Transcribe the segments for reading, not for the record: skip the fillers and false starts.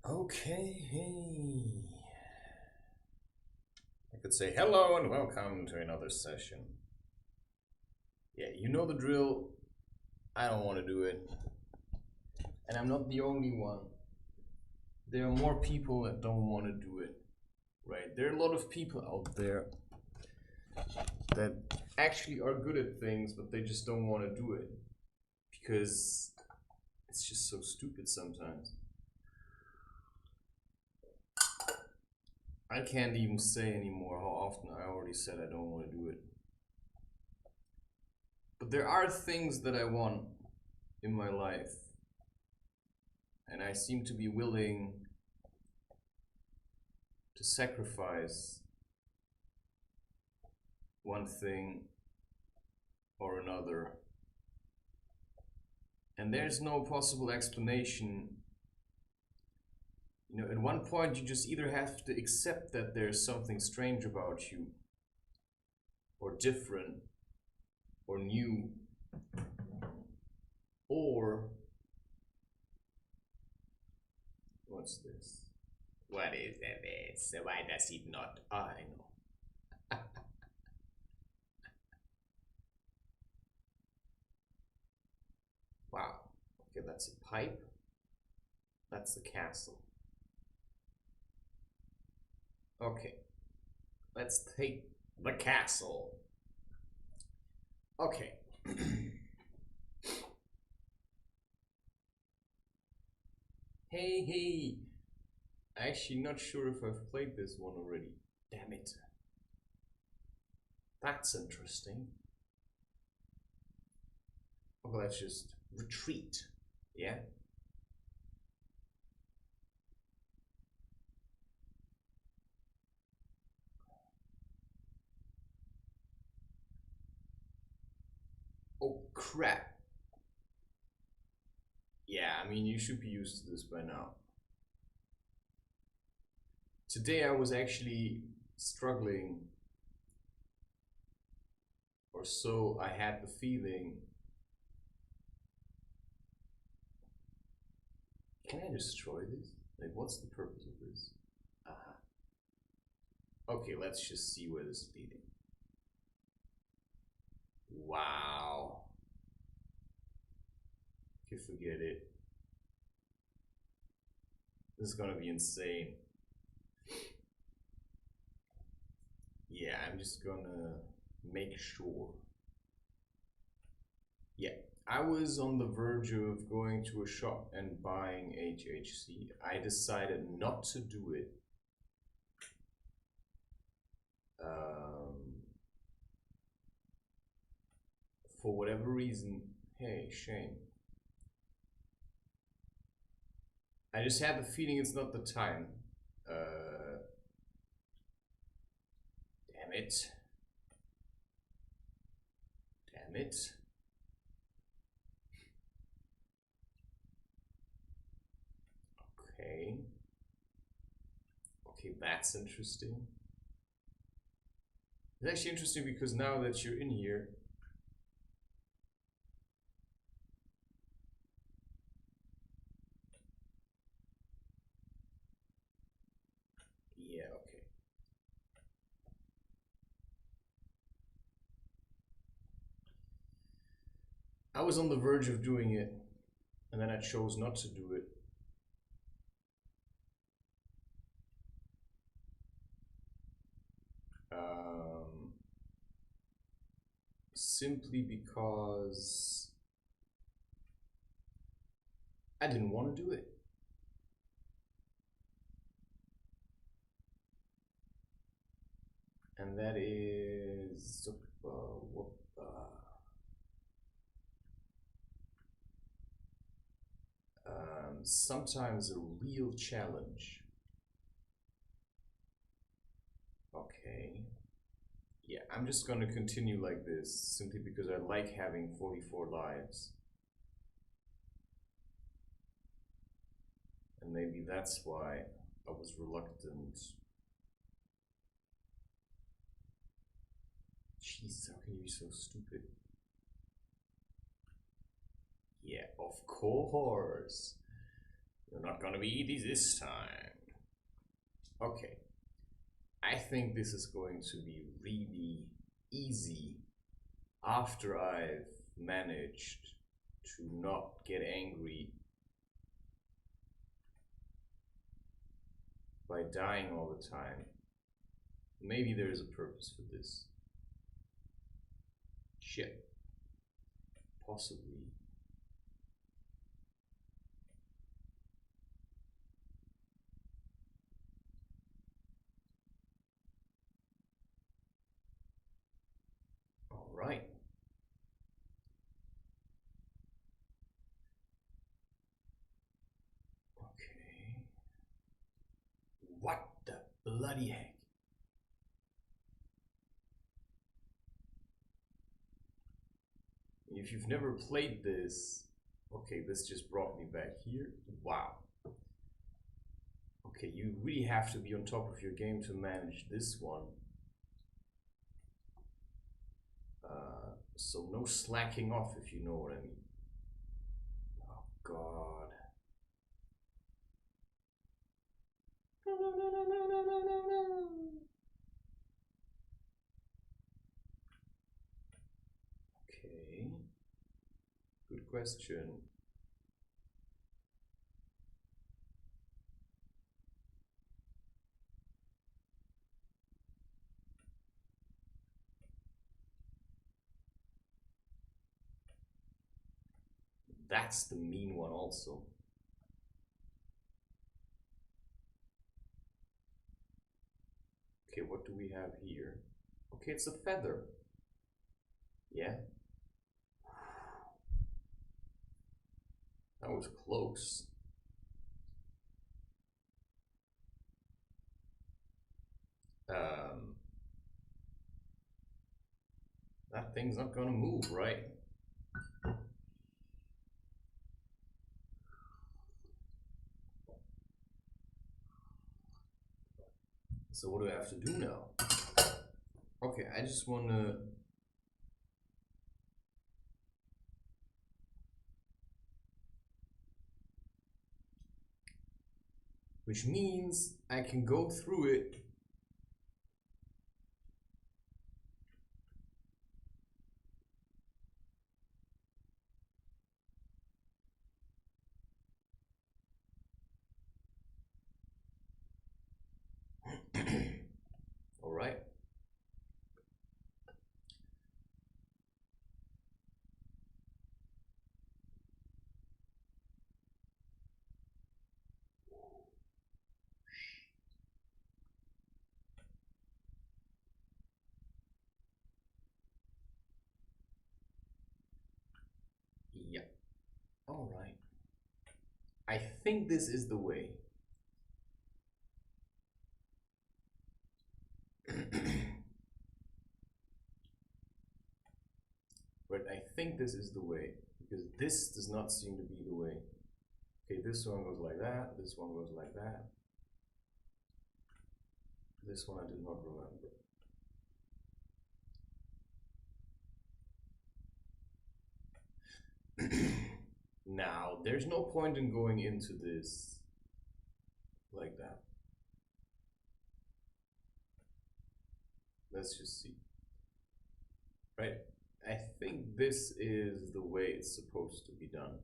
Okay, hey. I could say hello and welcome to another session. Yeah, you know the drill. I don't want to do it. And I'm not the only one. There are more people that don't want to do it. Right? There are a lot of people out there that actually are good at things, but they just don't want to do it. Because it's just so stupid sometimes. I can't even say anymore how often I already said I don't want to do it. But there are things that I want in my life. And I seem to be willing to sacrifice one thing or another. And there's no possible explanation. You know, at one point you just either have to accept that there's something strange about you, or different, or new, or what's this? What is that? Why does it not? I know. Wow. Okay, that's a pipe. That's the castle. Okay. Let's take the castle. Okay. Hey. Actually, not sure if I've played this one already. Damn it. That's interesting. Okay, let's just retreat. Yeah? Oh, crap. Yeah, I mean, you should be used to this by now. Today I was actually struggling, or so I had the feeling. Can I destroy this? Like, what's the purpose of this? Okay, let's just see where this is leading. Wow. You forget it. This is gonna be insane. Yeah, I'm just gonna make sure. Yeah, I was on the verge of going to a shop and buying HHC. I decided not to do it. For whatever reason. Hey, Shane. I just had the feeling it's not the time. Damn it. Damn it. Okay. Okay, that's interesting. It's actually interesting because now that you're in here, yeah, okay. I was on the verge of doing it, and then I chose not to do it. Simply because I didn't want to do it. And that is sometimes a real challenge. Okay. Yeah, I'm just gonna continue like this simply because I like having 44 lives. And maybe that's why I was reluctant. Jeez, how can you be so stupid? Yeah, of course. You're not gonna be easy this time. Okay. I think this is going to be really easy after I've managed to not get angry by dying all the time. Maybe there is a purpose for this. Shit. Possibly. All right. Okay. What the bloody heck? If you've never played this, okay, this just brought me back here. Wow. Okay, you really have to be on top of your game to manage this one. So no slacking off, if you know what I mean. Oh God. Okay. Good question. That's the mean one also. Okay, what do we have here? Okay, it's a feather. Yeah. That was close. That thing's not gonna move, right? So what do I have to do now? Okay, I just wanna... Which means I can go through it. All right. Yeah. All right. I think this is the way. But I think this is the way, because this does not seem to be the way. Okay, this one goes like that, this one goes like that. This one I did not remember. Now, there's no point in going into this like that. Let's just see. Right? I think this is the way it's supposed to be done.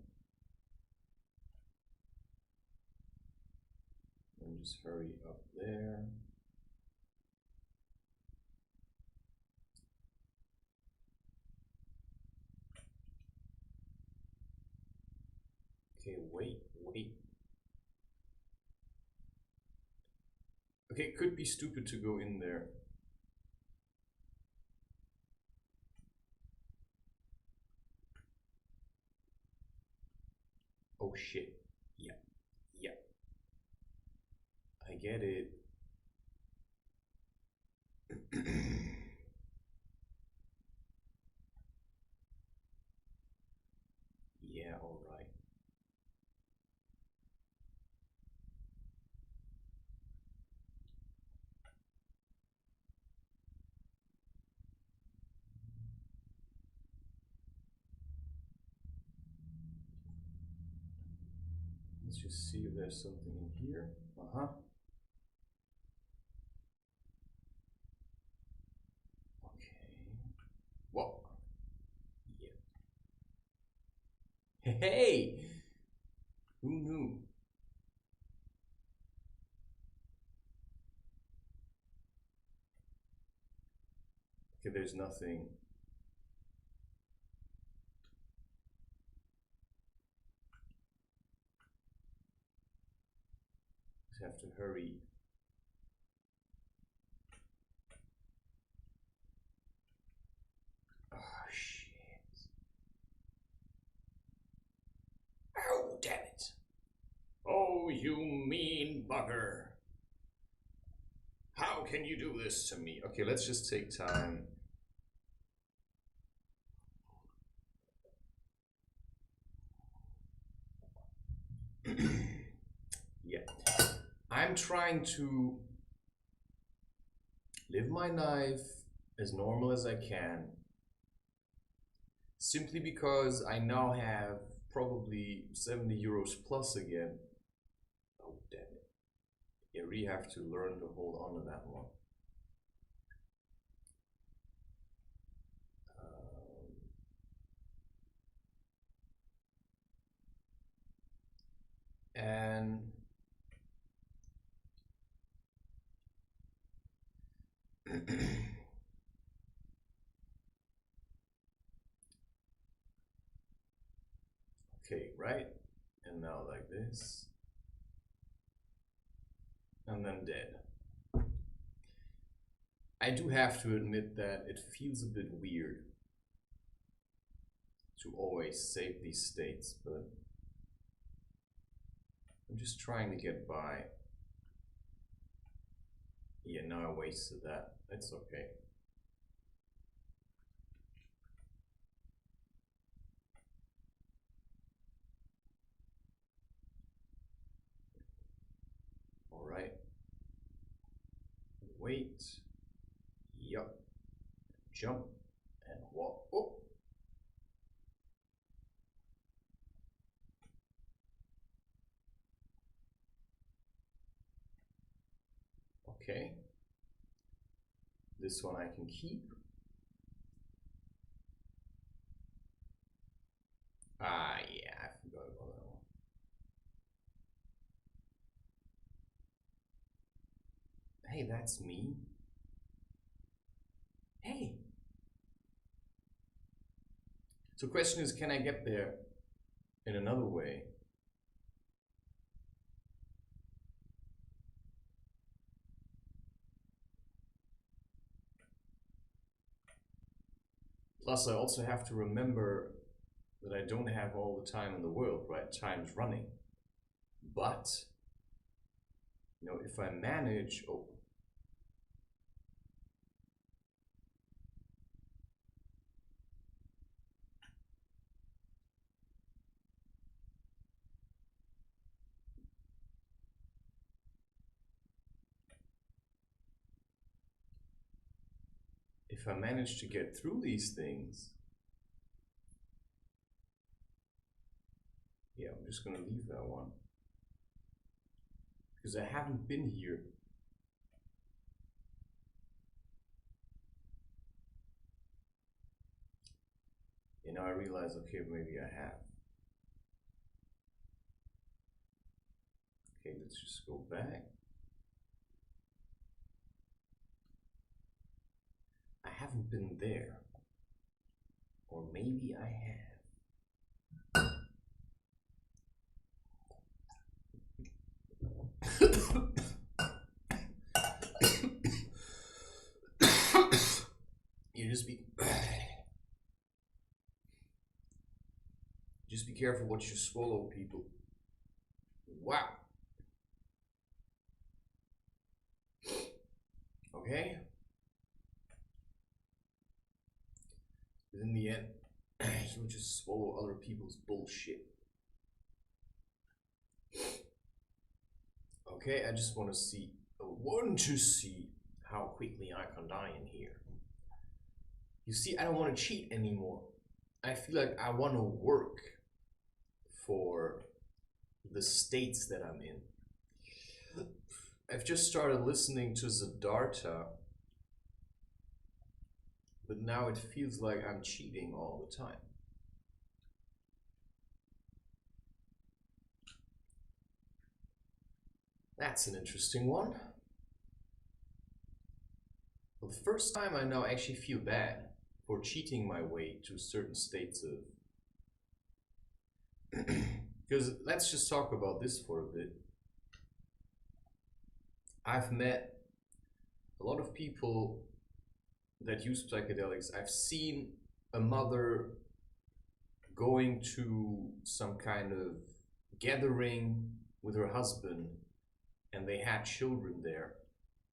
And just hurry up there. Okay, wait. Okay, it could be stupid to go in there. Oh shit. Yeah. I get it. Yeah, alright. Let's just see if there's something in here. Uh-huh. Okay. Whoa. Yeah. Hey! Who knew? Okay, there's nothing. Just have to hurry. Oh, shit. Oh, damn it. Oh, you mean bugger. How can you do this to me? Okay, let's just take time. Yeah. I'm trying to live my life as normal as I can. Simply because I now have probably 70 euros plus again. Oh, damn it. Yeah, we have to learn to hold on to that one. And okay, right? And now like this. And then dead. I do have to admit that it feels a bit weird to always save these states, but I'm just trying to get by. Yeah, now I wasted that. It's okay. All right. Wait. Yup. Jump and walk. Oh. Okay. This one I can keep. Ah, yeah, I forgot about that one. Hey, that's me. Hey. So question is, can I get there in another way? Plus, I also have to remember that I don't have all the time in the world, right? Time's running. But, you know, if I manage... Oh. If I manage to get through these things... Yeah, I'm just gonna leave that one. Because I haven't been here. And now I realize, okay, maybe I have. Okay, let's just go back. I haven't been there. Or maybe I have. You just be careful what you swallow, people. Wow. Okay. But in the end, you'll just swallow other people's bullshit. Okay, I just want to see how quickly I can die in here. You see, I don't want to cheat anymore. I feel like I want to work for the states that I'm in. I've just started listening to Siddhartha, but now it feels like I'm cheating all the time. That's an interesting one. Well, the first time I now actually feel bad for cheating my way to certain states of... Because let's just talk about this for a bit. I've met a lot of people that use psychedelics. I've seen a mother going to some kind of gathering with her husband, and they had children there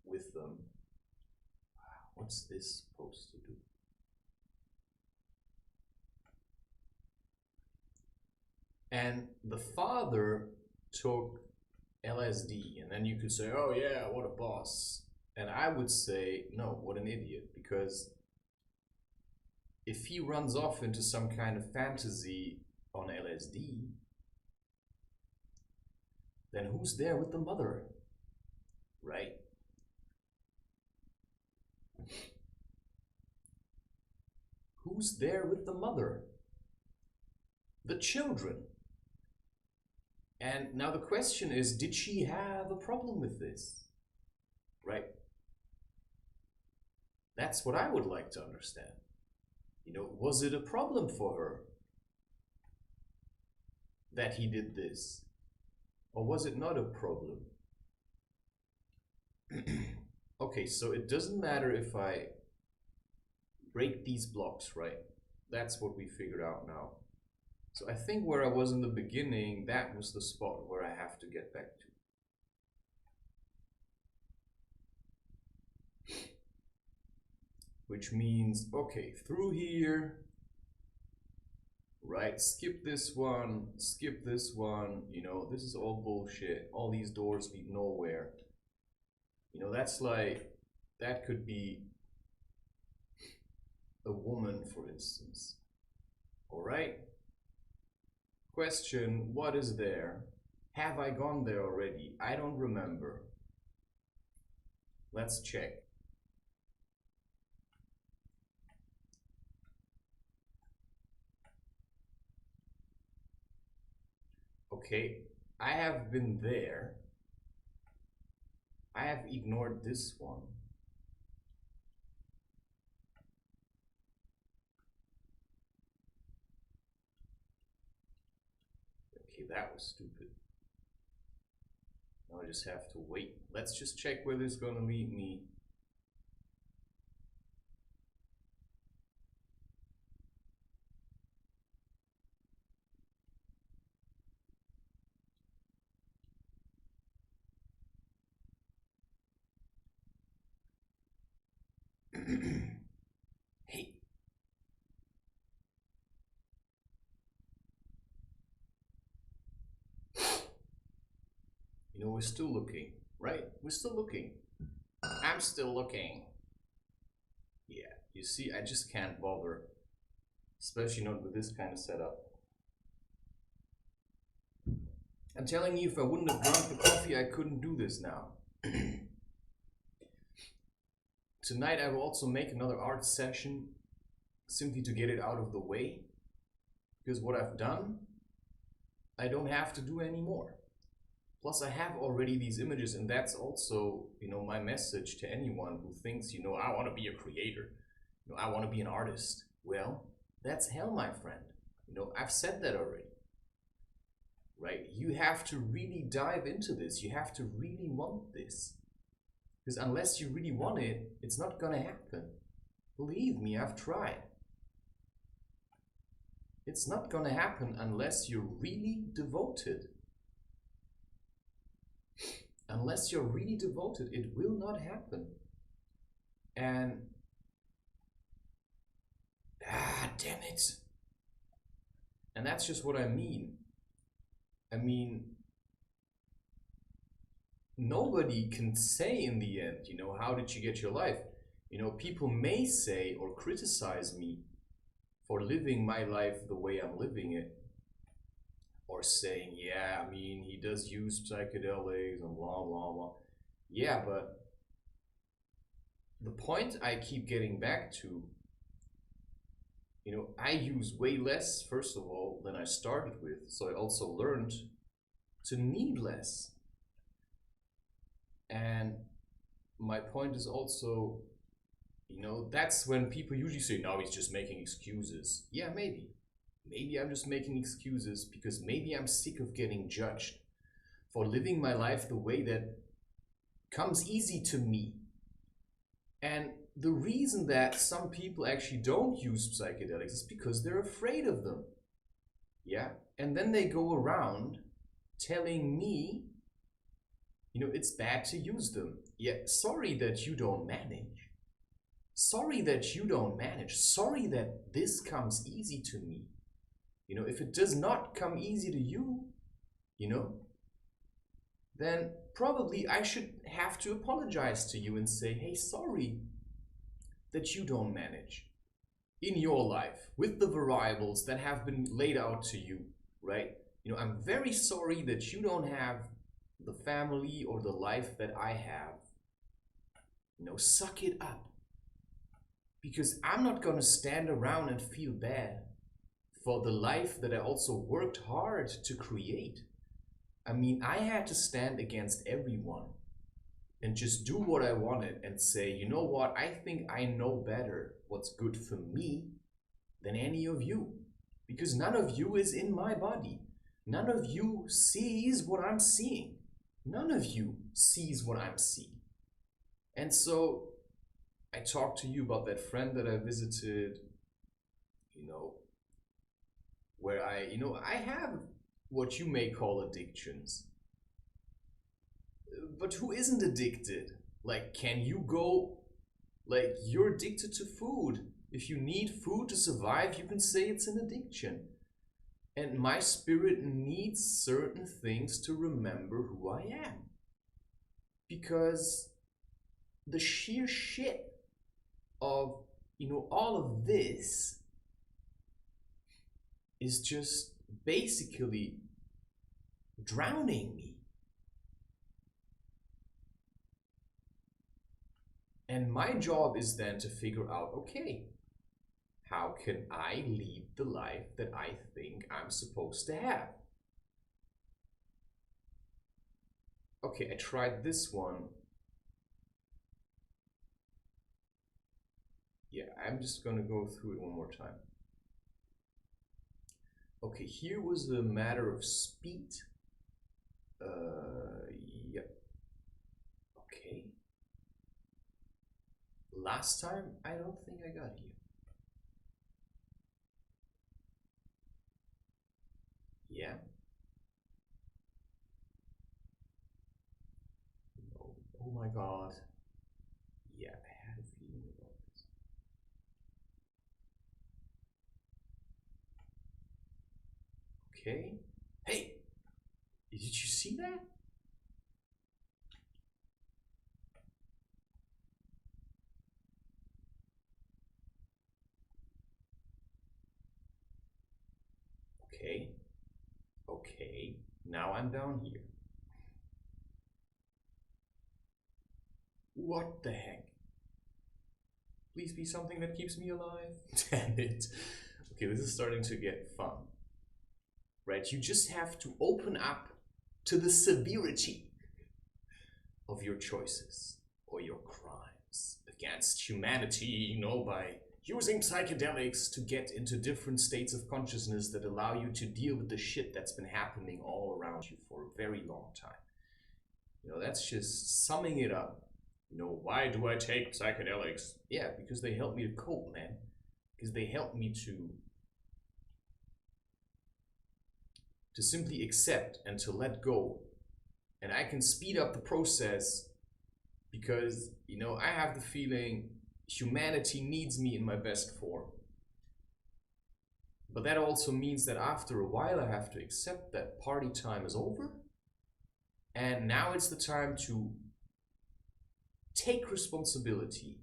with them. What's this supposed to do? And the father took LSD, and then you could say, oh yeah, what a boss. And I would say, no, what an idiot, because if he runs off into some kind of fantasy on LSD, then who's there with the mother, right? Who's there with the mother? The children. And now the question is, did she have a problem with this? Right? That's what I would like to understand. You know, was it a problem for her that he did this? Or was it not a problem? Okay, so it doesn't matter if I break these blocks, right? That's what we figured out now. So I think where I was in the beginning, that was the spot where I have to get back to. Which means, okay, through here, right? Skip this one, you know, this is all bullshit. All these doors lead nowhere. You know, that's like, that could be a woman, for instance. All right? Question, what is there? Have I gone there already? I don't remember. Let's check. Okay, I have been there. I have ignored this one. Okay, that was stupid. Now I just have to wait. Let's just check where this is gonna lead me. Hey. You know, we're still looking, right? We're still looking. I'm still looking. Yeah, you see, I just can't bother. Especially not with this kind of setup. I'm telling you, if I wouldn't have drunk the coffee, I couldn't do this now. Tonight I will also make another art session, simply to get it out of the way. Because what I've done, I don't have to do anymore. Plus I have already these images, and that's also, you know, my message to anyone who thinks, you know, I want to be a creator. You know, I want to be an artist. Well, that's hell, my friend. You know, I've said that already. Right? You have to really dive into this. You have to really want this. Because unless you really want it, it's not gonna happen. Believe me, I've tried. It's not gonna happen unless you're really devoted. Unless you're really devoted, it will not happen. And damn it. And that's just what I mean. I mean, nobody can say in the end, you know, how did you get your life? You know, people may say or criticize me for living my life the way I'm living it. or saying, yeah, I mean, he does use psychedelics and blah, blah, blah. Yeah, but the point I keep getting back to, I use way less, first of all, than I started with. So I also learned to need less. And my point is also, that's when people usually say, no, he's just making excuses. Yeah, maybe. Maybe I'm just making excuses because maybe I'm sick of getting judged for living my life the way that comes easy to me. And the reason that some people actually don't use psychedelics is because they're afraid of them. Yeah? And then they go around telling me, it's bad to use them. Yeah, sorry that you don't manage. Sorry that you don't manage. Sorry that this comes easy to me. If it does not come easy to you, then probably I should have to apologize to you and say, hey, sorry that you don't manage in your life with the variables that have been laid out to you, right? I'm very sorry that you don't have the family or the life that I have. Suck it up. Because I'm not gonna stand around and feel bad for the life that I also worked hard to create. I mean, I had to stand against everyone and just do what I wanted and say, you know what, I think I know better what's good for me than any of you. Because none of you is in my body. None of you sees what I'm seeing. None of you sees what I'm seeing. And so I talked to you about that friend that I visited, where I have what you may call addictions. But who isn't addicted? Like, can you go, like, you're addicted to food. If you need food to survive, you can say it's an addiction. And my spirit needs certain things to remember who I am. Because the sheer shit of, all of this is just basically drowning me. And my job is then to figure out, okay, how can I lead the life that I think I'm supposed to have? Okay, I tried this one. Yeah, I'm just gonna go through it one more time. Okay, here was a matter of speed. Yep. Okay. Last time, I don't think I got here. Yeah. No. Oh my god. Yeah, I had a feeling about this. Okay. Hey! Did you see that? Okay. Okay. Now I'm down here. What the heck? Please be something that keeps me alive. Damn it. Okay, this is starting to get fun. Right? You just have to open up to the severity of your choices or your crimes against humanity, by using psychedelics to get into different states of consciousness that allow you to deal with the shit that's been happening all around you for a very long time. That's just summing it up. Why do I take psychedelics? Yeah, because they help me to cope, man. Because they help me to simply accept and to let go. And I can speed up the process because, I have the feeling humanity needs me in my best form. But that also means that after a while I have to accept that party time is over. And now it's the time to take responsibility.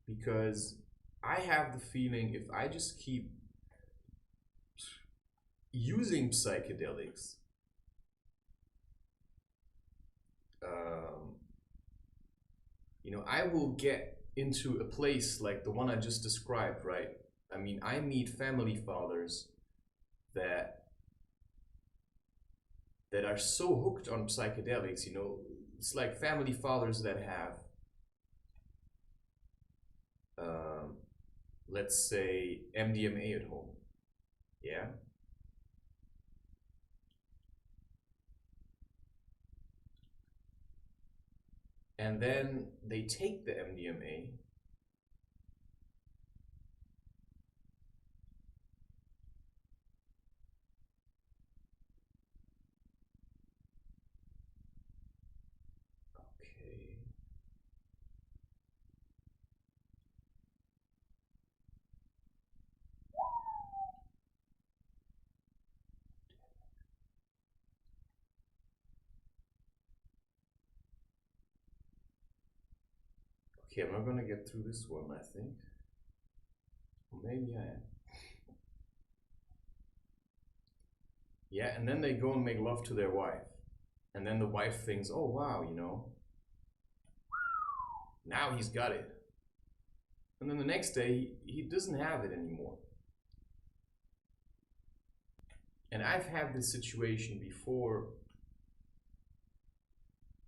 Because I have the feeling if I just keep using psychedelics, you know, I will get into a place like the one I just described, right? I mean, I meet family fathers that are so hooked on psychedelics, you know, it's like family fathers that have, let's say, MDMA at home, yeah? And then they take the MDMA okay. Okay, I'm not gonna get through this one, I think. Or maybe I am. Yeah, and then they go and make love to their wife. And then the wife thinks, oh wow, you know, now he's got it. And then the next day, he doesn't have it anymore. And I've had this situation before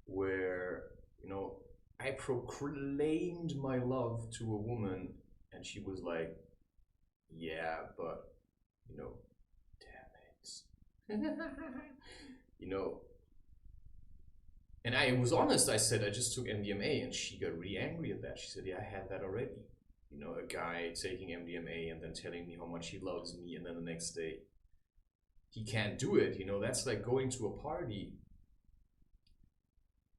where, you know, I proclaimed my love to a woman and she was like, yeah, but, you know, damn it. You know, and I was honest, I said I just took MDMA and she got really angry at that. She said, yeah, I had that already. You know, a guy taking MDMA and then telling me how much he loves me and then the next day he can't do it. You know, that's like going to a party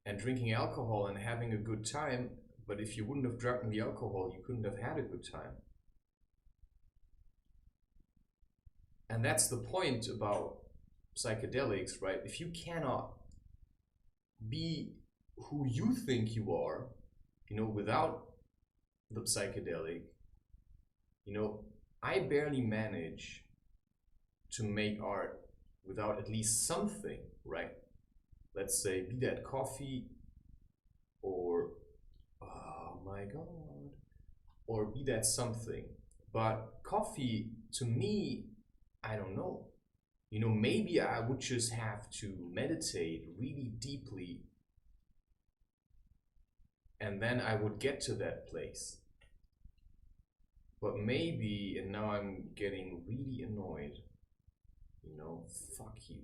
and drinking alcohol and having a good time, but if you wouldn't have drunk the alcohol, you couldn't have had a good time. And that's the point about psychedelics, right? If you cannot be who you think you are, you know, without the psychedelic, you know, I barely manage to make art without at least something, right? Let's say, be that coffee or, oh my God, or be that something. But coffee, to me, I don't know. You know, maybe I would just have to meditate really deeply and then I would get to that place. But maybe, and now I'm getting really annoyed, you know, fuck you.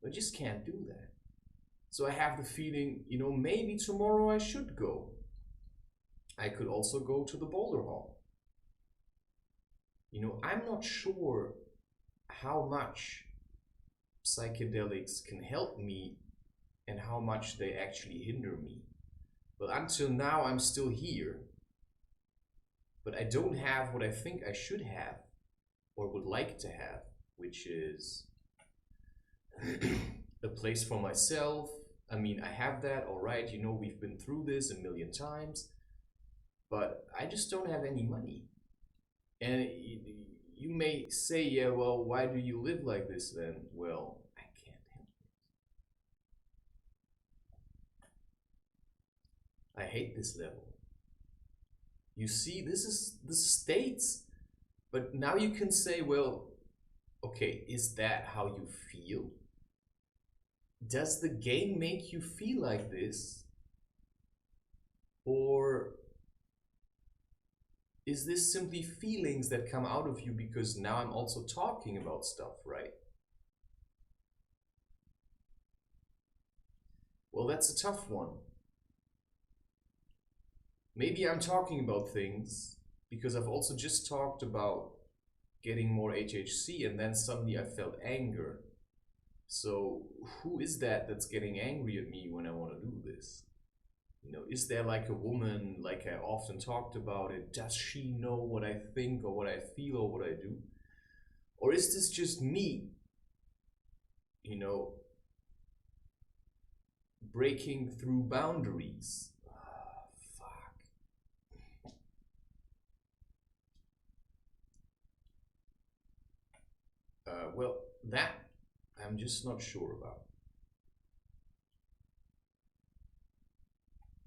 I just can't do that. So I have the feeling, you know, maybe tomorrow I should go. I could also go to the Boulder Hall. You know, I'm not sure how much psychedelics can help me and how much they actually hinder me. But until now, I'm still here. But I don't have what I think I should have or would like to have, which is a place for myself. I mean, I have that, all right, you know, we've been through this a million times, but I just don't have any money. And you may say, yeah, well, why do you live like this then? Well, I can't help it. I hate this level. You see, this is the States, but now you can say, well, okay, is that how you feel? Does the game make you feel like this? Or is this simply feelings that come out of you because now I'm also talking about stuff, right? Well, that's a tough one. Maybe I'm talking about things because I've also just talked about getting more HHC and then suddenly I felt anger. So who is that that's getting angry at me when I want to do this? You know, is there like a woman, like I often talked about it, does she know what I think or what I feel or what I do? Or is this just me, you know, breaking through boundaries? Well, that I'm just not sure about.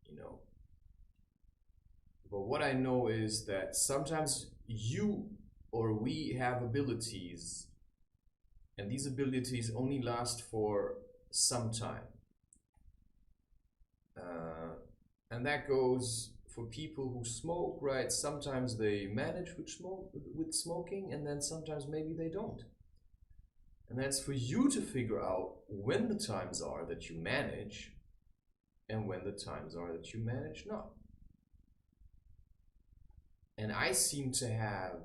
You know. But what I know is that sometimes you or we have abilities, and these abilities only last for some time. And that goes for people who smoke, right? Sometimes they manage with smoking, and then sometimes maybe they don't. And that's for you to figure out when the times are that you manage and when the times are that you manage not. And I seem to have...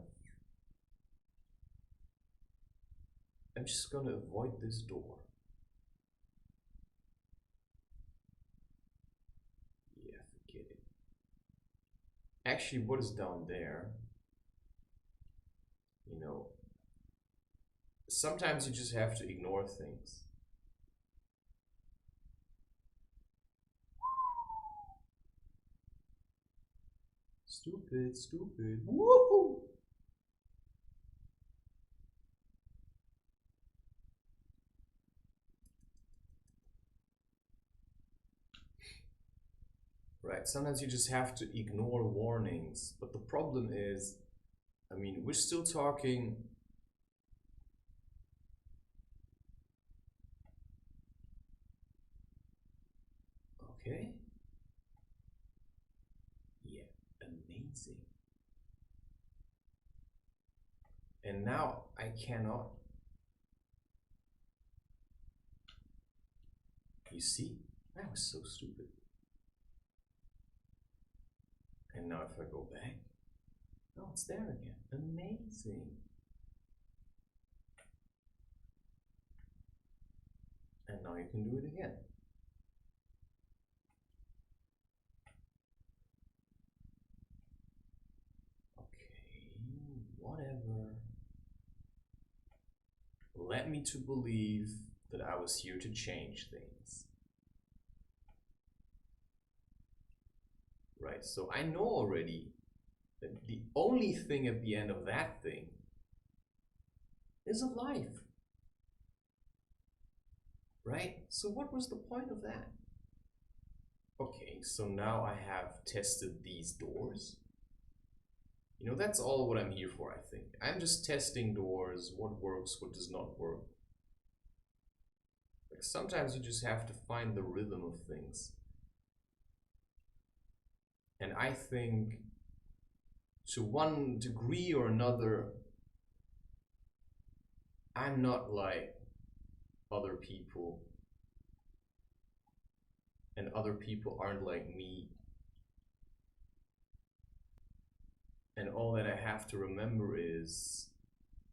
I'm just gonna avoid this door. Yeah, forget it. Actually, what is down there? You know, sometimes you just have to ignore things. Stupid, stupid. Woohoo! Right, sometimes you just have to ignore warnings. But the problem is, I mean, we're still talking. Okay. Yeah, amazing. And now I cannot. You see? That was so stupid. And now if I go back, oh, it's there again. Amazing. And now you can do it again. Okay, whatever. Led me to believe that I was here to change things. Right, so I know already that the only thing at the end of that thing is a life. Right? So what was the point of that? Okay, so now I have tested these doors. You know, that's all what I'm here for, I think. I'm just testing doors, what works, what does not work. Like sometimes you just have to find the rhythm of things. And I think to one degree or another, I'm not like other people. And other people aren't like me. And all that I have to remember is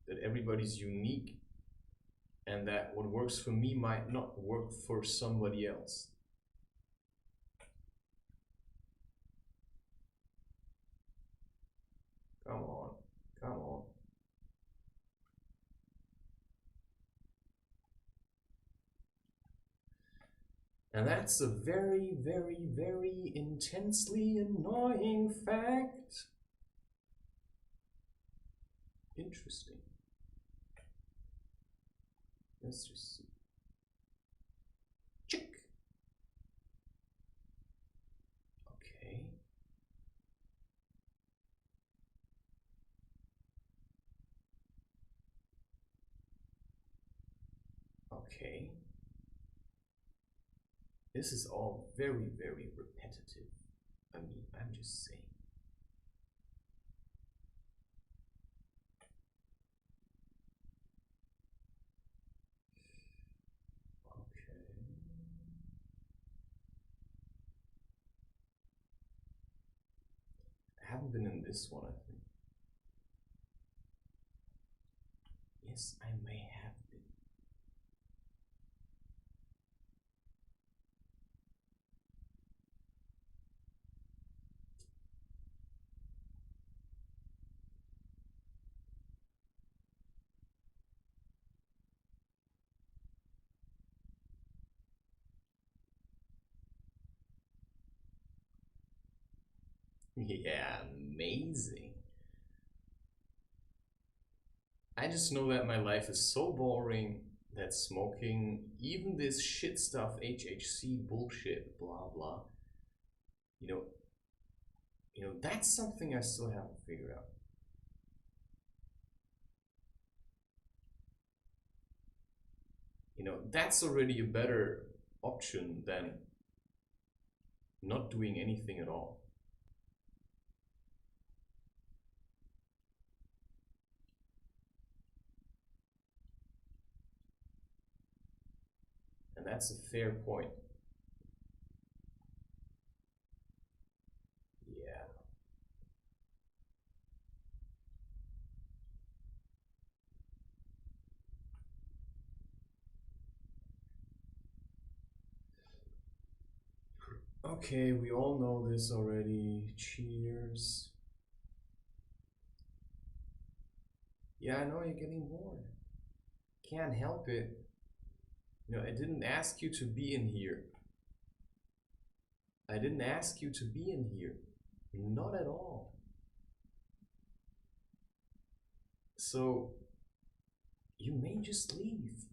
that everybody's unique and that what works for me might not work for somebody else. Come on, come on. And that's a very, very, very intensely annoying fact. Interesting. Let's just see. Chick. Okay. Okay. This is all very, very repetitive. I mean, I'm just saying. Okay. I haven't been in this one, I think. Yes, I may have been. Yeah, amazing. I just know that my life is so boring that smoking, even this shit stuff, HHC bullshit, blah blah, you know, that's something I still haven't figured out. That's already a better option than not doing anything at all. And that's a fair point. Yeah. Okay, we all know this already. Cheers. Yeah, I know you're getting bored. Can't help it. I didn't ask you to be in here. I didn't ask you to be in here. Not at all. So, you may just leave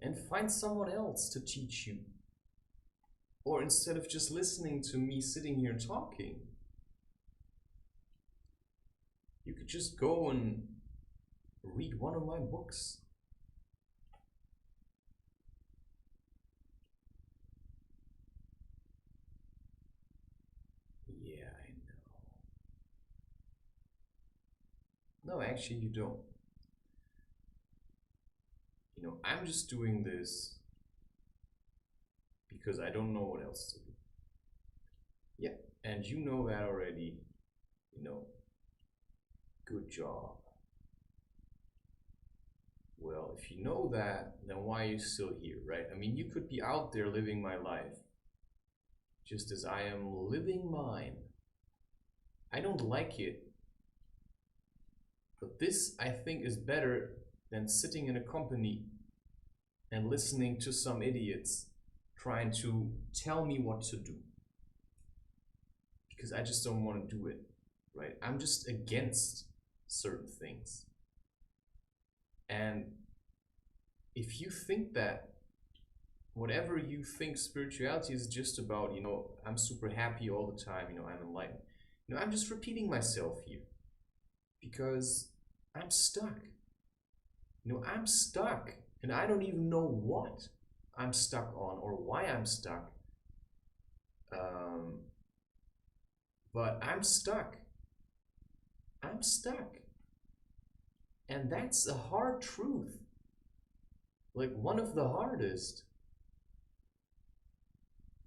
and find someone else to teach you. Or instead of just listening to me sitting here talking, you could just go and read one of my books. Yeah, I know. No, actually, you don't. I'm just doing this because I don't know what else to do. Yeah, and you know that already. Good job. Well, if you know that, then why are you still here, right? I mean, you could be out there living my life, just as I am living mine. I don't like it, but this, I think, is better than sitting in a company and listening to some idiots trying to tell me what to do. Because I just don't want to do it, right? I'm just against certain things. And if you think that whatever you think spirituality is just about, I'm super happy all the time, I'm enlightened. I'm just repeating myself here because I'm stuck. I'm stuck and I don't even know what I'm stuck on or why I'm stuck. But I'm stuck. I'm stuck. And that's a hard truth. Like one of the hardest.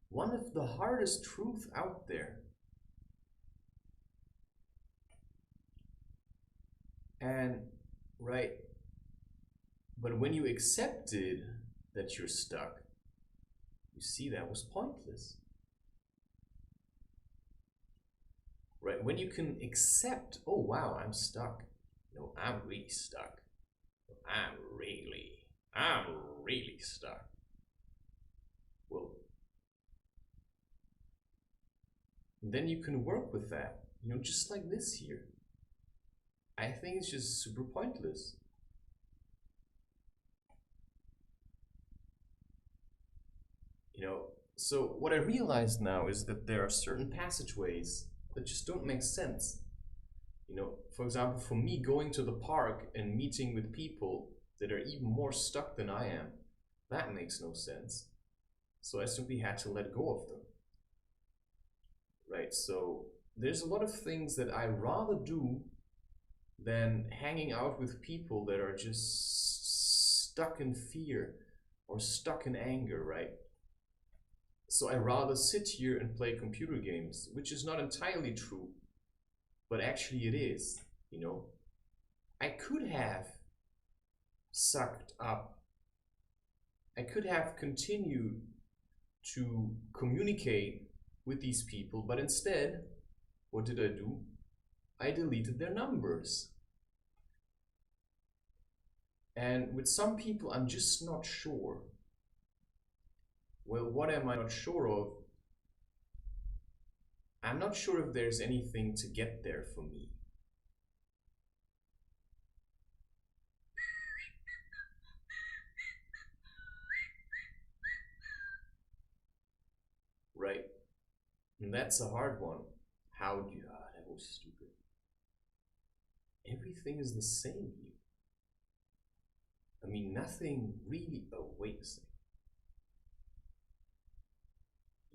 One of the hardest truths out there. And, right, but when you accepted that you're stuck, you see that was pointless. Right, when you can accept, oh wow, I'm stuck. I'm really stuck. I'm really stuck. Well, then you can work with that, just like this here. I think it's just super pointless. So what I realize now is that there are certain passageways that just don't make sense. For example, for me, going to the park and meeting with people that are even more stuck than I am, that makes no sense. So I simply had to let go of them. Right? So there's a lot of things that I rather do than hanging out with people that are just stuck in fear or stuck in anger, right? So I rather sit here and play computer games, which is not entirely true, but actually it is, I could have sucked up. I could have continued to communicate with these people, but instead, what did I do? I deleted their numbers. And with some people, I'm just not sure. Well, what am I not sure of? I'm not sure if there's anything to get there for me. And that's a hard one. How do you... Ah, that was stupid. Everything is the same here. I mean, nothing really... Oh, wait a second.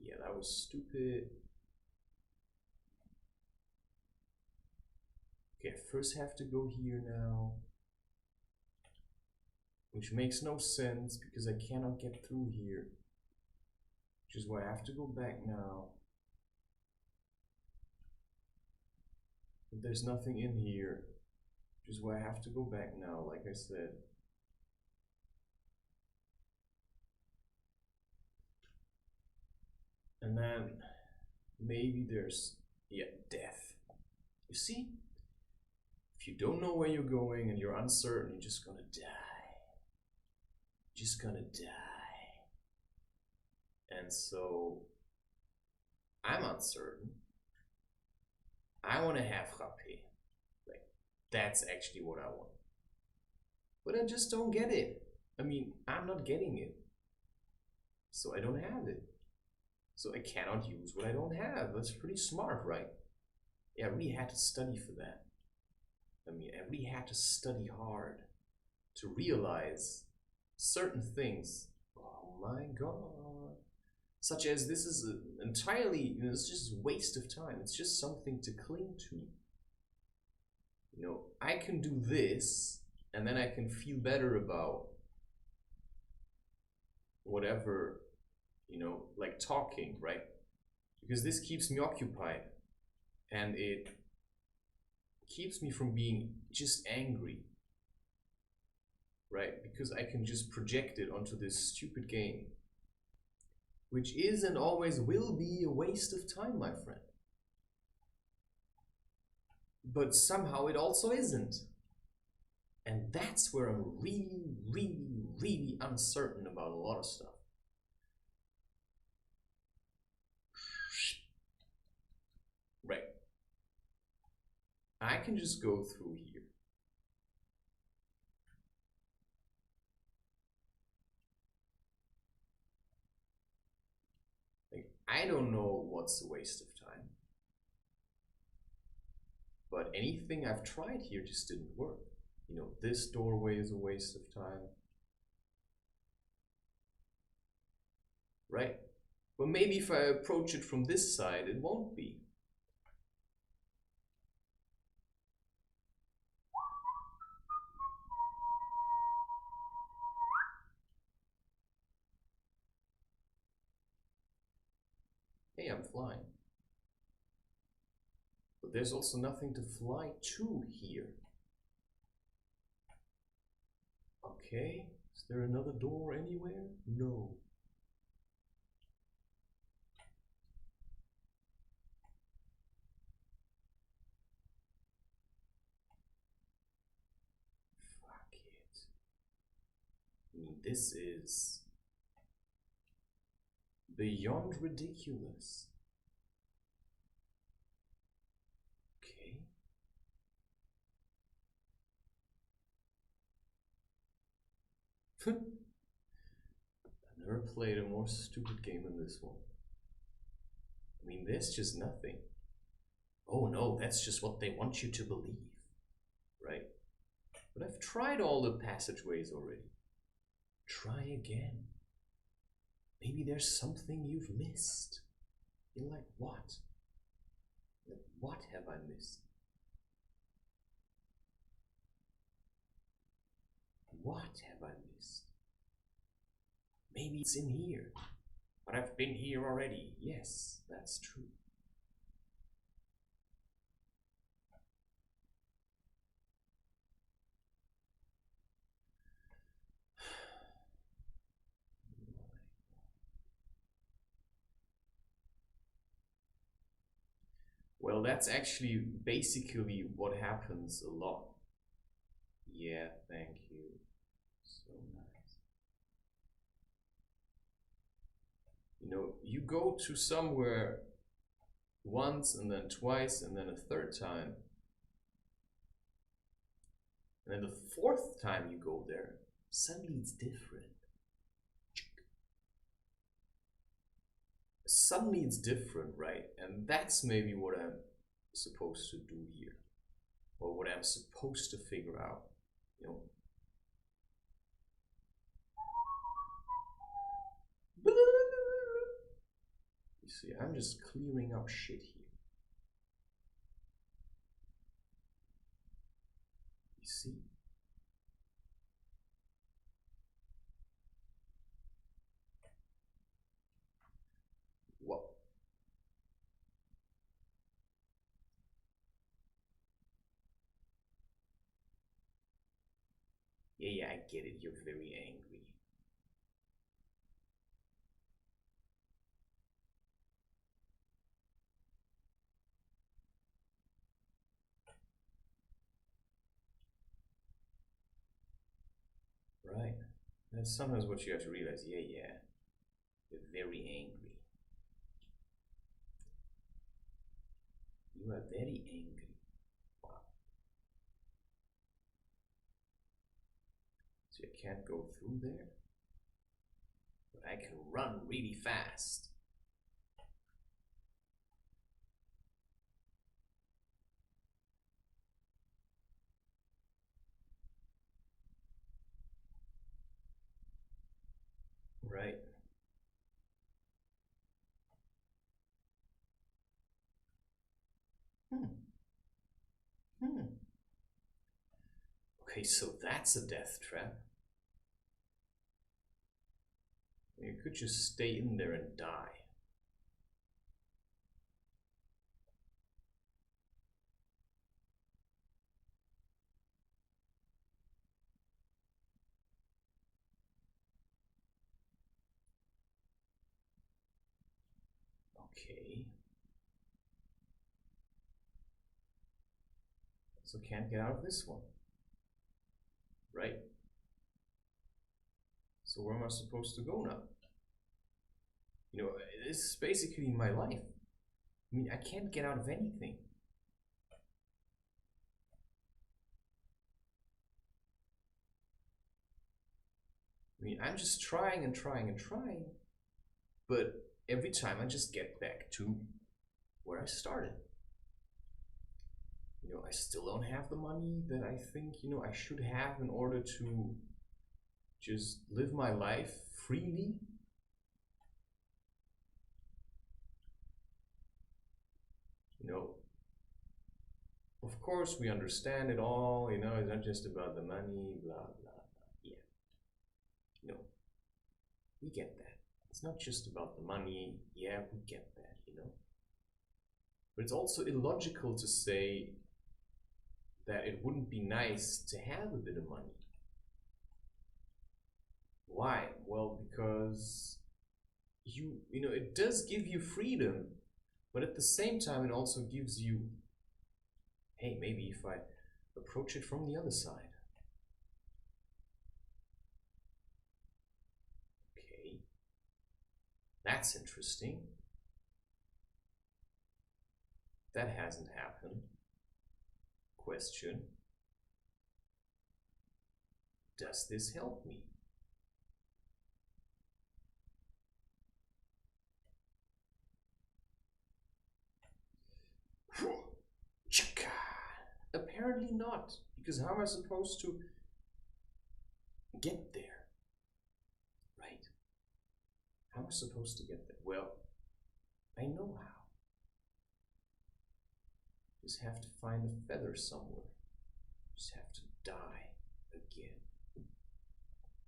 Yeah, that was stupid. Okay, I first have to go here now. Which makes no sense because I cannot get through here. Which is why I have to go back now. But there's nothing in here. Which is why I have to go back now, like I said. And then maybe there's, yeah, death. You see? If you don't know where you're going and you're uncertain, you're just gonna die. Just gonna die. And so I'm uncertain. I want to have frappe. Like, that's actually what I want. But I just don't get it. I mean, I'm not getting it. So I don't have it. So I cannot use what I don't have. That's pretty smart, right? Yeah, I really had to study for that. I mean, I really had to study hard to realize certain things. Oh my god. Such as this is entirely, it's just a waste of time. It's just something to cling to. You know, I can do this, and then I can feel better about whatever, you know, like talking, right? Because this keeps me occupied, and it keeps me from being just angry, right? Because I can just project it onto this stupid game. Which is and always will be a waste of time, my friend. But somehow it also isn't. And that's where I'm really, really, really uncertain about a lot of stuff. Right. I can just go through here. I don't know what's a waste of time. But anything I've tried here just didn't work. You know, this doorway is a waste of time. Right? But maybe if I approach it from this side, it won't be. Hey, I'm flying. But there's also nothing to fly to here. Okay, is there another door anywhere? No. Fuck it. I mean, this is beyond ridiculous. Okay. I've never played a more stupid game than this one. I mean, there's just nothing. Oh no, that's just what they want you to believe, right? But I've tried all the passageways already. Try again. Maybe there's something you've missed. You're like, what? Like, what have I missed? What have I missed? Maybe it's in here. But I've been here already. Yes, that's true. Well, that's actually basically what happens a lot. Yeah, thank you. So nice. You know, you go to somewhere once and then twice and then a third time. And then the fourth time you go there, suddenly it's different. suddenly it's different, right? And that's maybe what I'm supposed to do here, or what I'm supposed to figure out, you know. You see, I'm just clearing up shit here. You see? What? Yeah, I get it. You're very angry. Right. That's sometimes what you have to realize. Yeah, you're very angry. You are very angry. Wow. So I can't go through there, but I can run really fast. Right. Hmm. Okay, so that's a death trap. You could just stay in there and die. Okay. So can't get out of this one. Right? So where am I supposed to go now? You know, this is basically my life. I mean, I can't get out of anything. I mean, I'm just trying and trying and trying, but every time I just get back to where I started. You know, I still don't have the money that I think, you know, I should have in order to just live my life freely. You know, of course we understand it all, you know, it's not just about the money, blah, blah, blah. Yeah. You know, we get that. It's not just about the money. Yeah, we get that, you know. But it's also illogical to say that it wouldn't be nice to have a bit of money. Why? Well, because you know, it does give you freedom, but at the same time, it also gives you, hey, maybe if I approach it from the other side. Okay, that's interesting. That hasn't happened. Question. Does this help me? Apparently not, because how am I supposed to get there? Right? How am I supposed to get there? Well, I know how. Just have to find a feather somewhere. Just have to die again.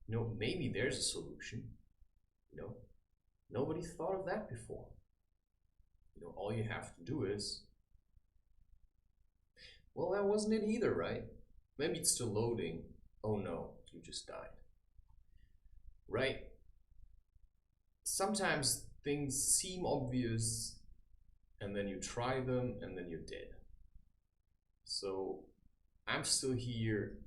You know, maybe there's a solution. You know, nobody thought of that before. You know, all you have to do is, well, that wasn't it either, right? Maybe it's still loading. Oh no, you just died. Right? Sometimes things seem obvious and then you try them and then you're dead. So I'm still here.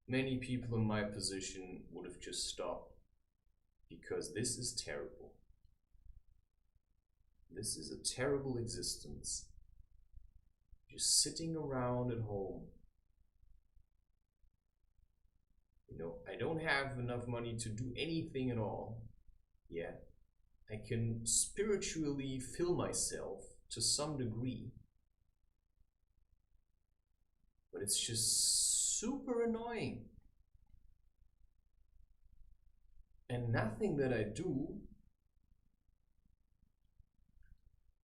Many people in my position would have just stopped because this is terrible. This is a terrible existence. Just sitting around at home. You know, I don't have enough money to do anything at all yet. I can spiritually fill myself to some degree, but it's just super annoying. And nothing that I do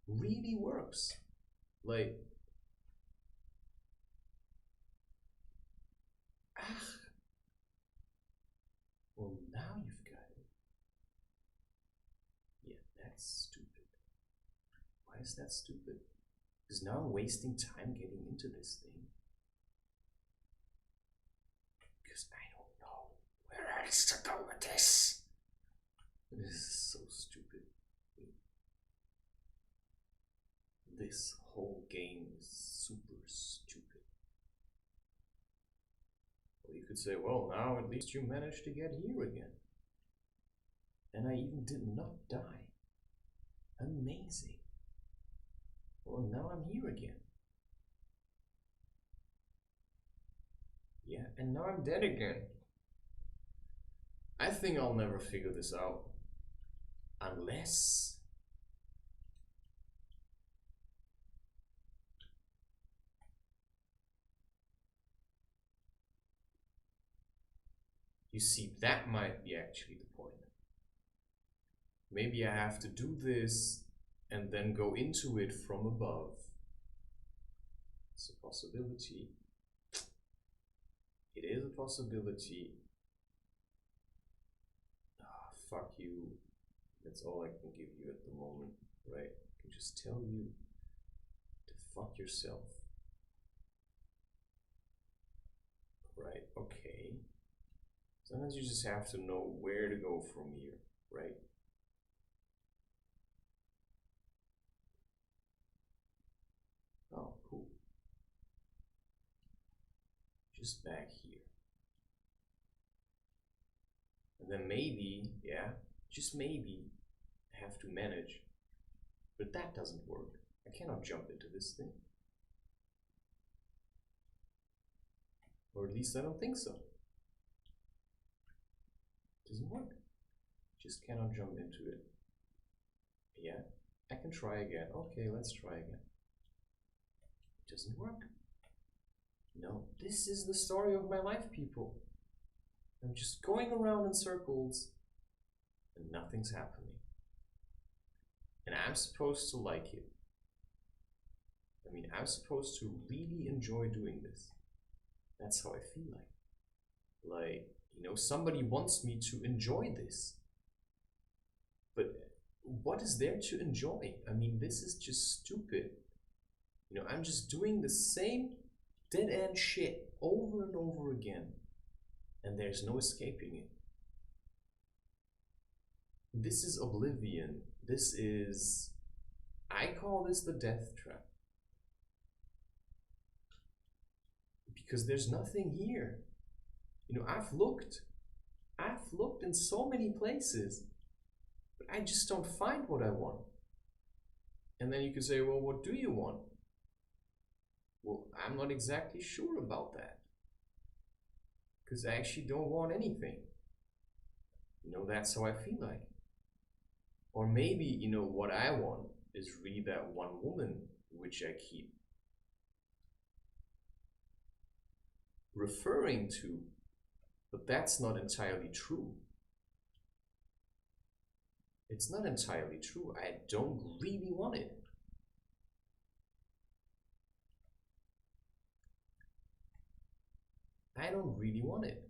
really works. Like, well, now you've got it. Yeah, that's stupid. Why is that stupid? Because now I'm wasting time getting into this thing. Because I don't know where else to go with this. This is so stupid. This whole game is super stupid. Well, you could say, well, now at least you managed to get here again. And I even did not die. Amazing. Well, now I'm here again. Yeah, and now I'm dead again. I think I'll never figure this out. Unless... You see, that might be actually the point. Maybe I have to do this and then go into it from above. It's a possibility. It is a possibility. Ah, fuck you. That's all I can give you at the moment, right? I can just tell you to fuck yourself. Right, okay. Sometimes you just have to know where to go from here, right? Oh, cool. Just back here. And then maybe, yeah, just maybe, I have to manage. But that doesn't work. I cannot jump into this thing. Or at least I don't think so. It doesn't work. Just cannot jump into it. Yeah, I can try again. Okay, let's try again. It doesn't work. No, this is the story of my life, people. I'm just going around in circles and nothing's happening. And I'm supposed to like it. I mean, I'm supposed to really enjoy doing this. That's how I feel like. Like, you know, somebody wants me to enjoy this. But what is there to enjoy? I mean, this is just stupid. You know, I'm just doing the same dead-end shit over and over again. And there's no escaping it. This is oblivion. This is... I call this the death trap. Because there's nothing here. You know, I've looked in so many places, but I just don't find what I want. And then you could say, well, what do you want? Well, I'm not exactly sure about that. Because I actually don't want anything. You know, that's how I feel like. Or maybe, you know, what I want is really that one woman which I keep referring to, but that's not entirely true. It's not entirely true. I don't really want it. I don't really want it.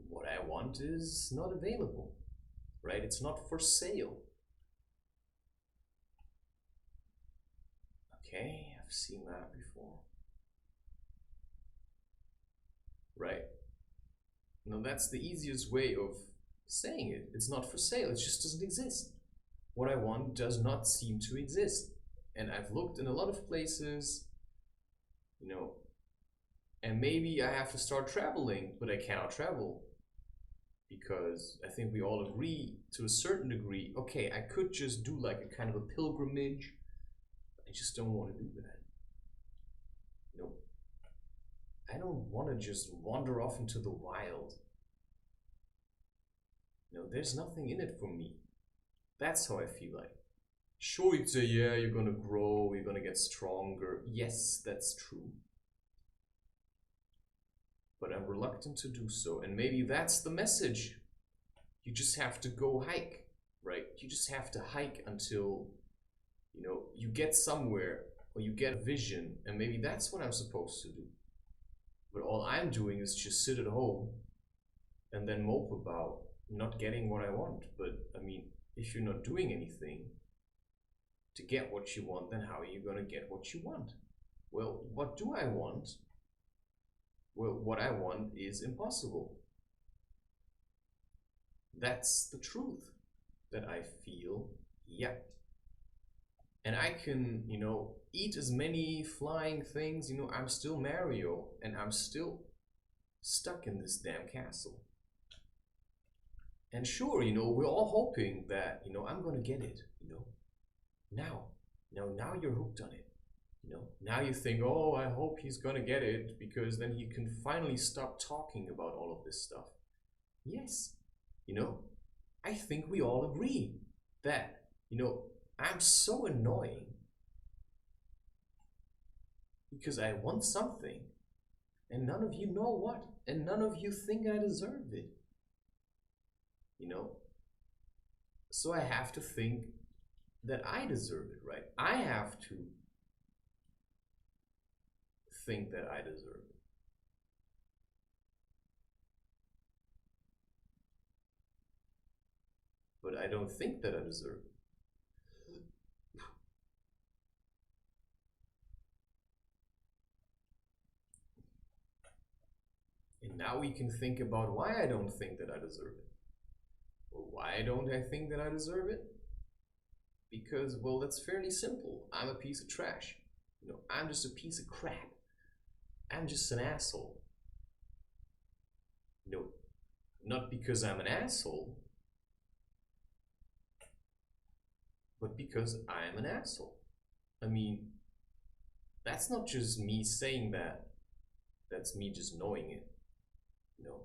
What I want is not available, right? It's not for sale. Okay, I've seen that before. Right. No, that's the easiest way of saying it. It's not for sale, it just doesn't exist. What I want does not seem to exist. And I've looked in a lot of places, you know, and maybe I have to start traveling, but I cannot travel. Because I think we all agree to a certain degree, okay, I could just do like a kind of a pilgrimage. I just don't want to do that. You know, I don't want to just wander off into the wild. there's nothing in it for me. That's how I feel like. Sure, you'd say, yeah, you're gonna grow, you're gonna get stronger. Yes, that's true. But I'm reluctant to do so. And maybe that's the message. You just have to go hike, right? You just have to hike until, you know, you get somewhere or you get a vision. And maybe that's what I'm supposed to do. But all I'm doing is just sit at home and then mope about not getting what I want. But I mean, if you're not doing anything to get what you want, then how are you gonna get what you want? Well, what do I want? Well, what I want is impossible. That's the truth that I feel, yeah. And I can, you know, eat as many flying things, you know, I'm still Mario and I'm still stuck in this damn castle. And sure, you know, we're all hoping that, you know, I'm gonna get it, you know. Now you're hooked on it. You know, now you think, oh, I hope he's gonna get it because then he can finally stop talking about all of this stuff. Yes, you know, I think we all agree that, you know, I'm so annoying because I want something and none of you know what, and none of you think I deserve it. You know, so I have to think that I deserve it, right? I have to think that I deserve it. But I don't think that I deserve it. And now we can think about why I don't think that I deserve it. Well, why don't I think that I deserve it? Because, well, that's fairly simple. I'm a piece of trash. You know, I'm just a piece of crap. I'm just an asshole. You know, not because I'm an asshole, but because I am an asshole. I mean, that's not just me saying that. That's me just knowing it. You know,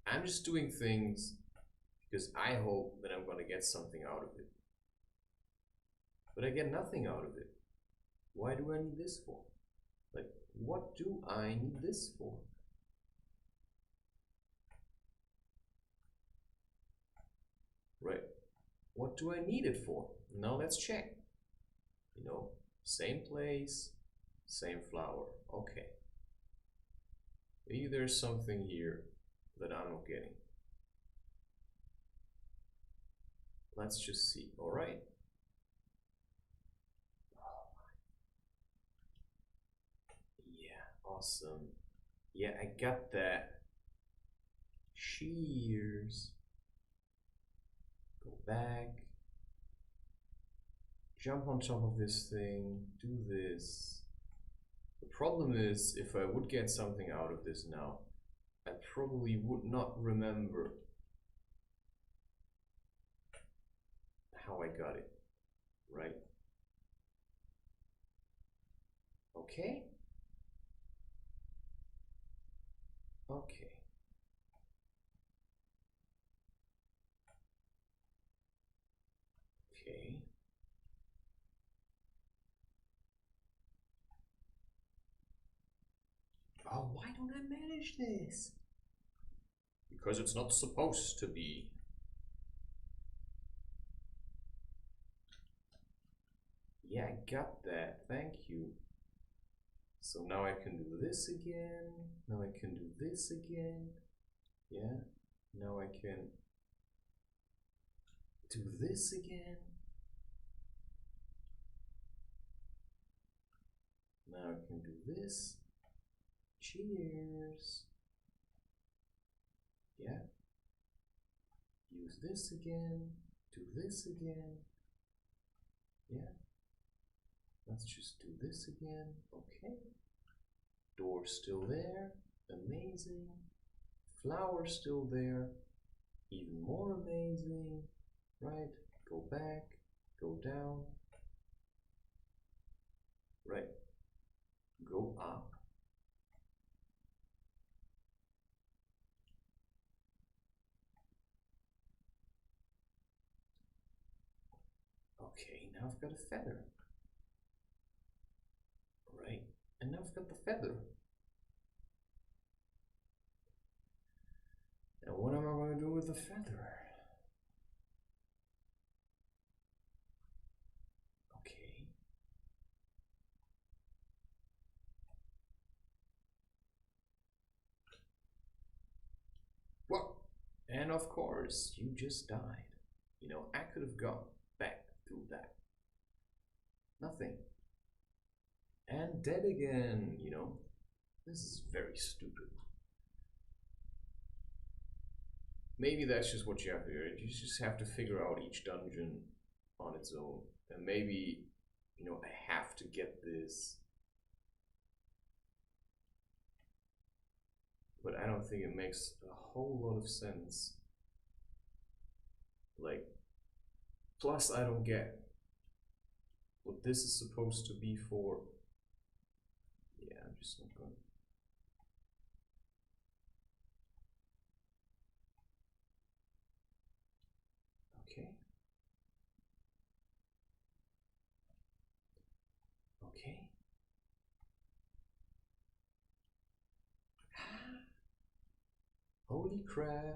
I'm just doing things because I hope that I'm going to get something out of it. But I get nothing out of it. Why do I need this for? Like, what do I need this for? Right. What do I need it for? Now let's check. You know, same place, same flower. Okay. Maybe there's something here that I'm not getting. Let's just see. All right. Yeah, awesome. Yeah, I got that. Cheers. Go back. Jump on top of this thing. Do this. The problem is, if I would get something out of this now, I probably would not remember how I got it, right? Okay? Okay. Okay. Oh, why don't I manage this? Because it's not supposed to be. Yeah, I got that. Thank you. So now I can do this again. Now I can do this again. Yeah. Now I can do this again. Now I can do this. Cheers. Yeah. Use this again. Do this again. Yeah. Let's just do this again. Okay. Door still there. Amazing. Flower still there. Even more amazing. Right. Go back. Go down. Right. Go up. now I've got a feather. Right, and now I've got the feather. Now what am I going to do with the feather? Okay. What? And of course, you just died. You know, I could have gone back through that. Nothing. And dead again, you know. This is very stupid. Maybe that's just what you have to do. You just have to figure out each dungeon on its own. And maybe, you know, I have to get this. But I don't think it makes a whole lot of sense. Like, plus I don't get what this is supposed to be for. Yeah, I'm just not going. Okay. Okay. Holy crap.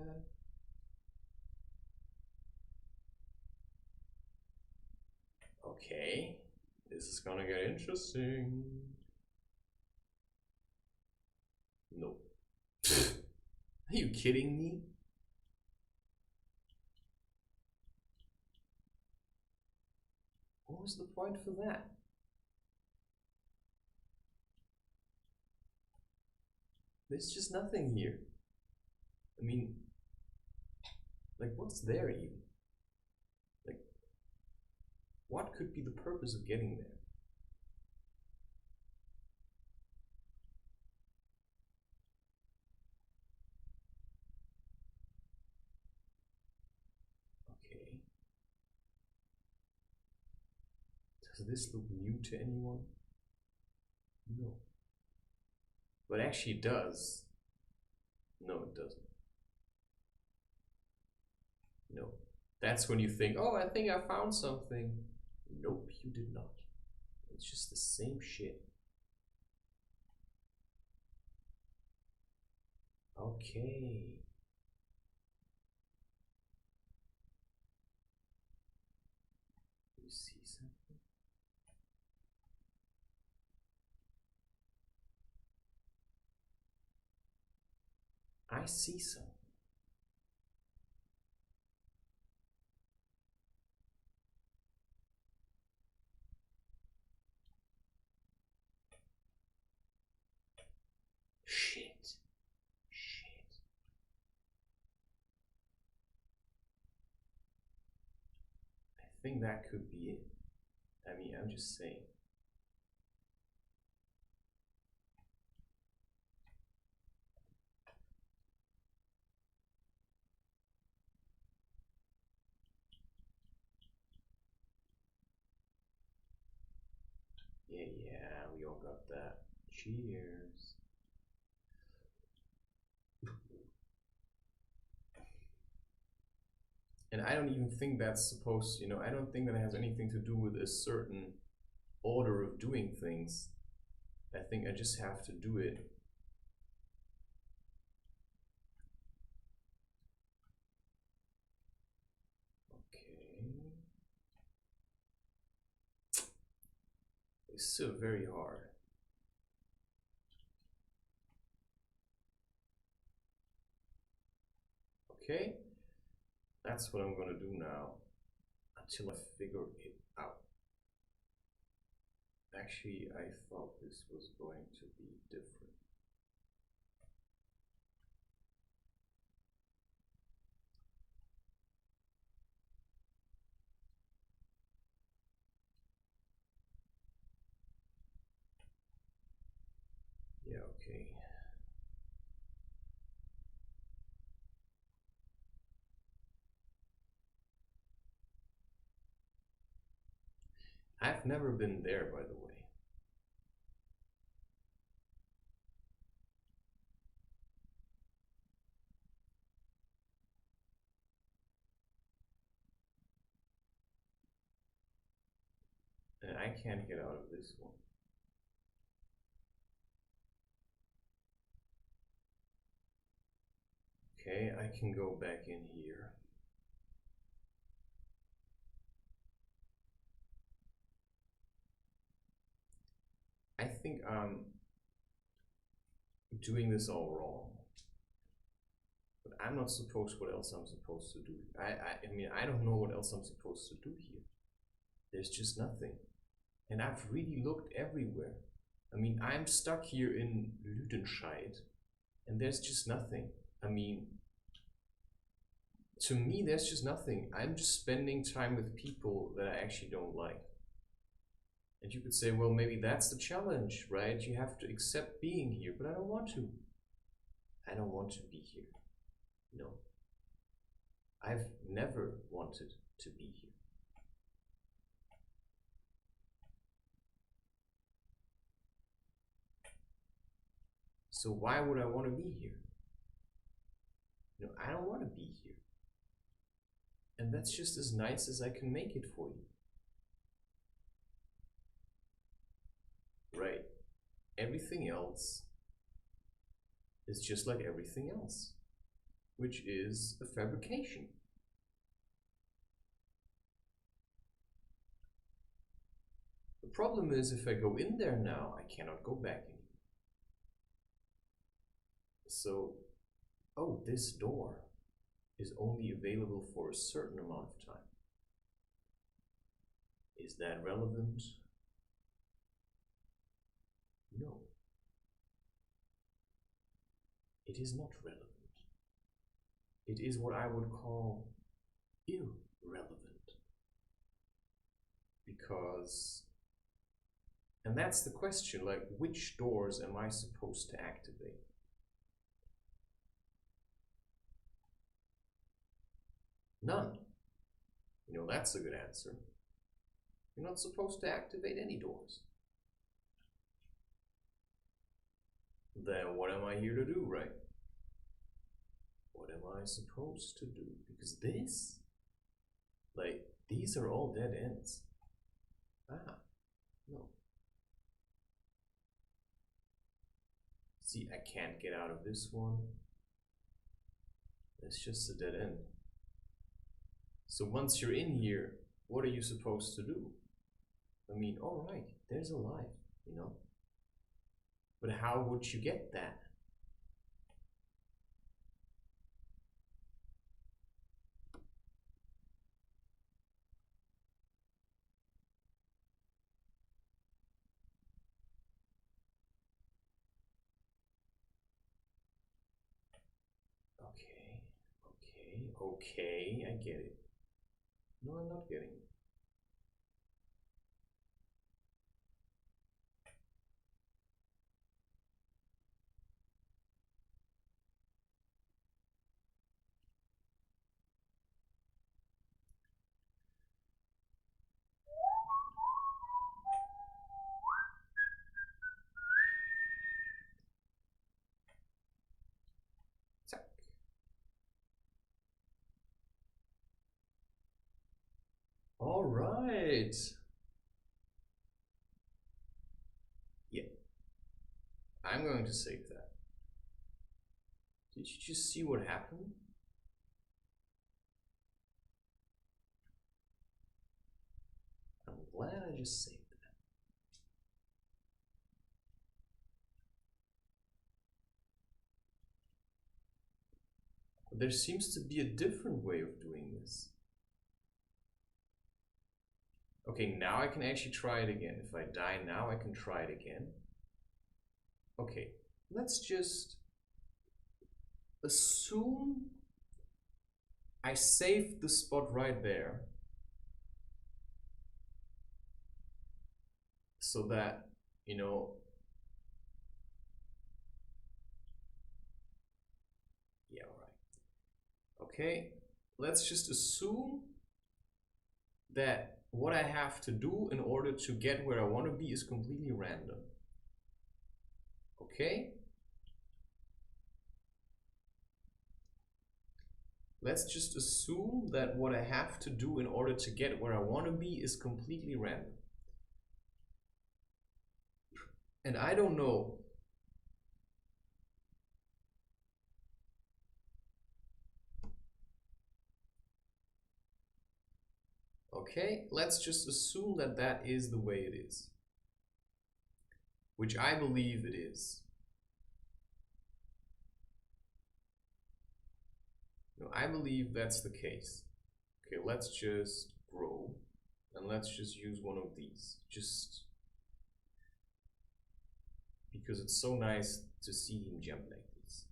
Okay. This is gonna get interesting. Nope. Are you kidding me? What was the point for that? There's just nothing here. I mean, like, what's there even? Like, what could be the purpose of getting there? Okay. Does this look new to anyone? No. But actually it does. No, it doesn't. No. That's when you think, oh, I think I found something. Nope, you did not. It's just the same shit. Okay. You see something? I see something. Shit. Shit. I think that could be it. I mean, I'm just saying. Yeah, we all got that. Cheers. And I don't even think that's supposed, you know, I don't think that has anything to do with a certain order of doing things. I think I just have to do it. Okay. It's still very hard. Okay. That's what I'm gonna do now until I figure it out. Actually, I thought this was going to be different. Yeah, okay. I've never been there, by the way. I can't get out of this one. Okay, I can go back in here. I think I'm doing this all wrong. But I'm not supposed, what else I'm supposed to do. I mean, I don't know what else I'm supposed to do here. There's just nothing. And I've really looked everywhere. I mean, I'm stuck here in Lunatic, and there's just nothing. I mean, to me, there's just nothing. I'm just spending time with people that I actually don't like. And you could say, well, maybe that's the challenge, right? You have to accept being here, but I don't want to. I don't want to be here. No. I've never wanted to be here. So why would I want to be here? No, I don't want to be here. And that's just as nice as I can make it for you. Right? Everything else is just like everything else, which is a fabrication. The problem is if I go in there now, I cannot go back anymore. So, oh, this door is only available for a certain amount of time. Is that relevant? No. It is not relevant. It is what I would call irrelevant. Because, and that's the question, like, which doors am I supposed to activate? None. You know, that's a good answer. You're not supposed to activate any doors. Then what am I here to do, right? What am I supposed to do? Because this, like, these are all dead ends. Ah, no. See, I can't get out of this one. It's just a dead end. So once you're in here, what are you supposed to do? I mean, all right, there's a life, you know? But how would you get that? Okay, I get it. No, I'm not getting it. Zack. All right. Yeah. I'm going to save that. Did you just see what happened? I'm glad I just saved that. But there seems to be a different way of doing this. Okay, now I can actually try it again. If I die now, I can try it again. Okay, let's just assume I saved the spot right there. So that, you know, yeah, all right. Okay, let's just assume that what I have to do in order to get where I want to be is completely random. Okay? Let's just assume that what I have to do in order to get where I want to be is completely random. And I don't know. Okay, let's just assume that that is the way it is, which I believe it is. No, I believe that's the case. Okay, let's just grow and let's just use one of these, just because it's so nice to see him jump like this.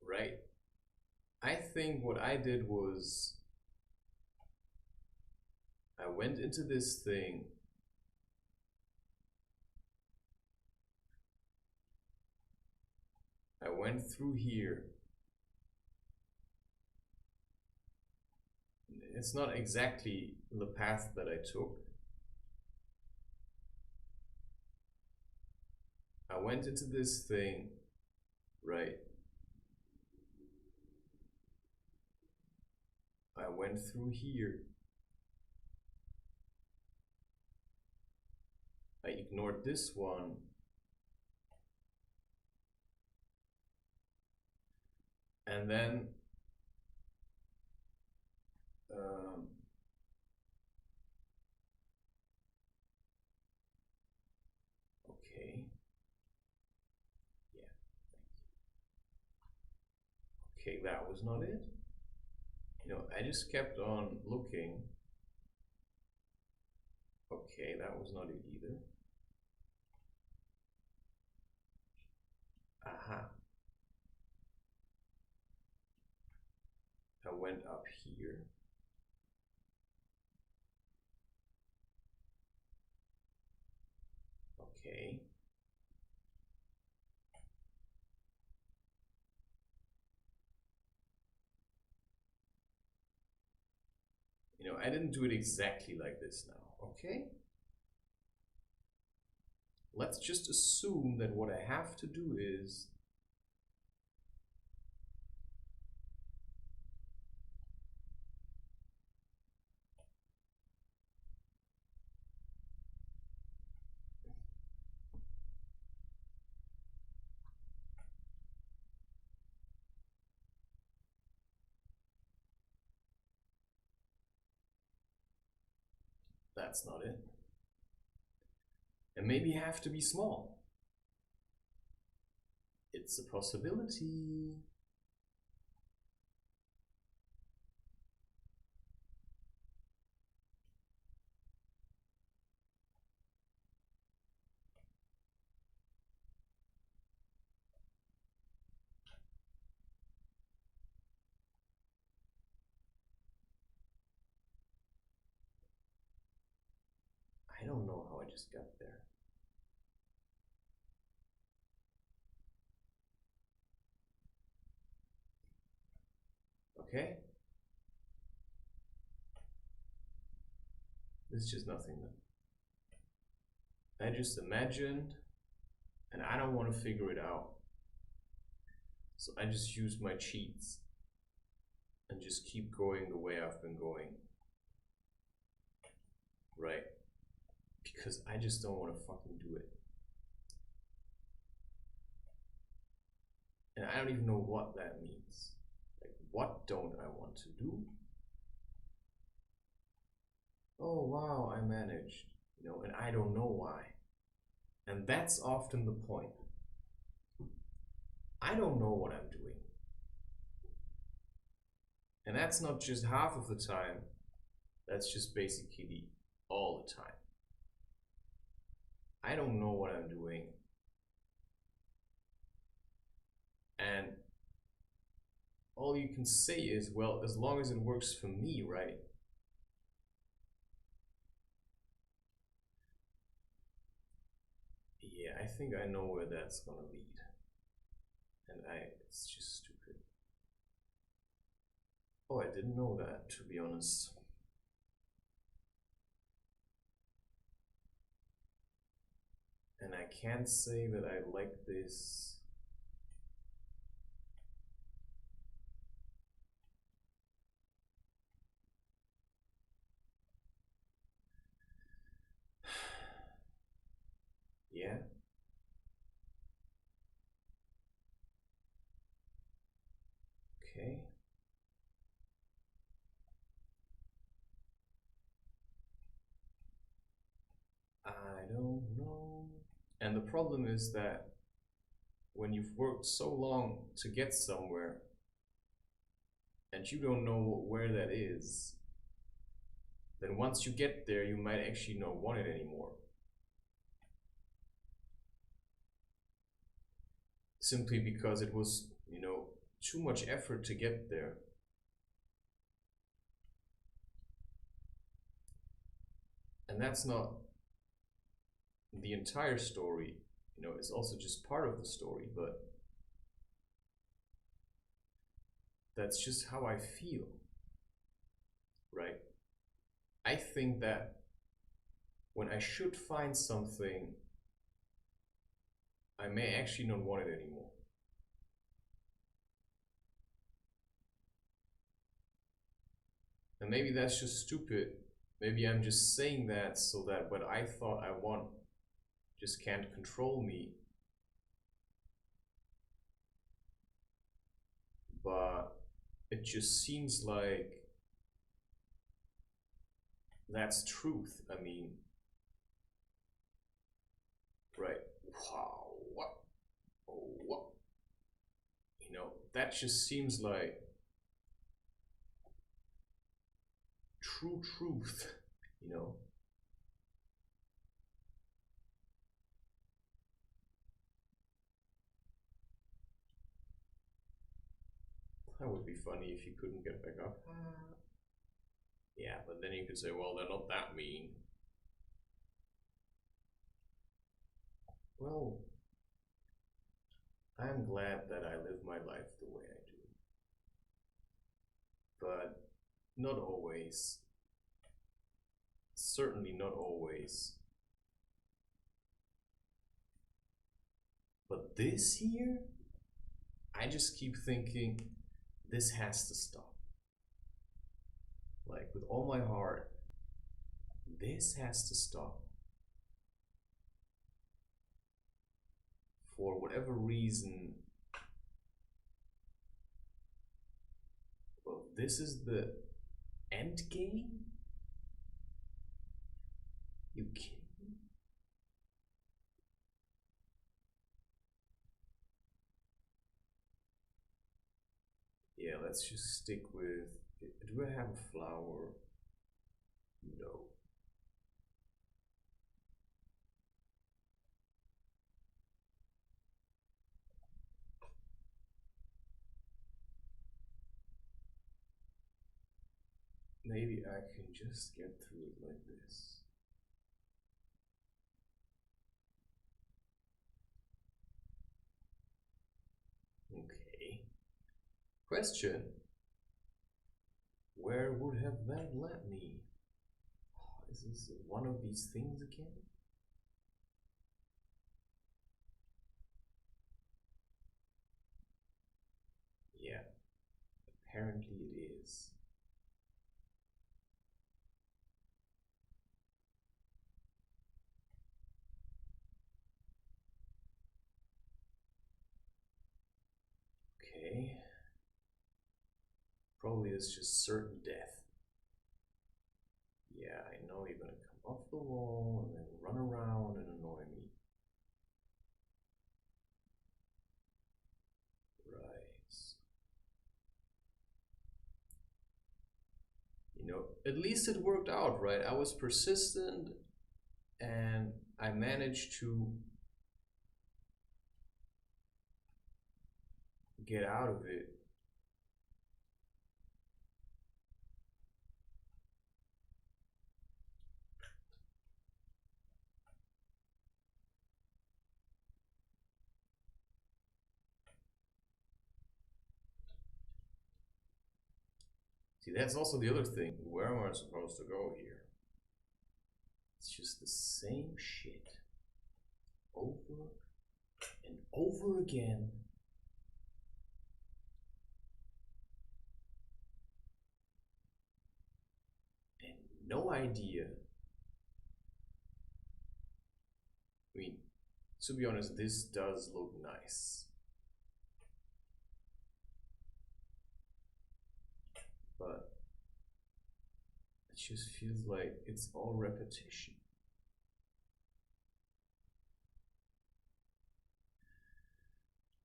Right. I think what I did was I went into this thing. I went through here. It's not exactly the path that I took. I went into this thing, right? I went through here. I ignored this one. And then okay. Yeah. Okay, that was not it. You know, I just kept on looking. Okay, that was not it either. Aha. I went up here. Okay. You know, I didn't do it exactly like this now, okay? Let's just assume that what I have to do is that's not it. And maybe have to be small. It's a possibility. I don't know how I just got there. Okay? It's just nothing then. I just imagined, and I don't want to figure it out. So I just use my cheats and just keep going the way I've been going. Right? Because I just don't want to fucking do it. And I don't even know what that means. Like, what don't I want to do? Oh wow, I managed. You know, and I don't know why. And that's often the point. I don't know what I'm doing. And that's not just half of the time, that's just basically all the time. I don't know what I'm doing. And all you can say is, well, as long as it works for me, right? Yeah, I think I know where that's gonna lead. And it's just stupid. Oh, I didn't know that, to be honest. And I can't say that I like this. Okay. I don't know. And the problem is that when you've worked so long to get somewhere and you don't know where that is, then once you get there, you might actually not want it anymore. Simply because it was, you know, too much effort to get there. And that's not the entire story, you know, it's also just part of the story, but that's just how I feel, right? I think that when I should find something, I may actually not want it anymore. And maybe that's just stupid. Maybe I'm just saying that so that what I thought I want just can't control me. But it just seems like that's truth. I mean, right? Wow, what? Oh, what? You know, that just seems like true truth, you know? That would be funny if you couldn't get back up. Yeah, but then you could say, well, they're not that mean. Well, I'm glad that I live my life the way I do. But not always. Certainly not always. But this here, I just keep thinking, this has to stop. Like, with all my heart, this has to stop. For whatever reason, well, this is the end game? You kidding me? Yeah, let's just stick with, do I have a flower? No. Maybe I can just get through it like this. Okay. Question. Where would have that led me? Is this one of these things again? Yeah, apparently it is. Okay. Probably it's just certain death. Yeah, I know you're gonna come off the wall and then run around and annoy me. Right. You know, at least it worked out, right? I was persistent and I managed to get out of it. See, that's also the other thing. Where am I supposed to go here? It's just the same shit over and over again. And no idea. I mean, to be honest, this does look nice. just feels like it's all repetition.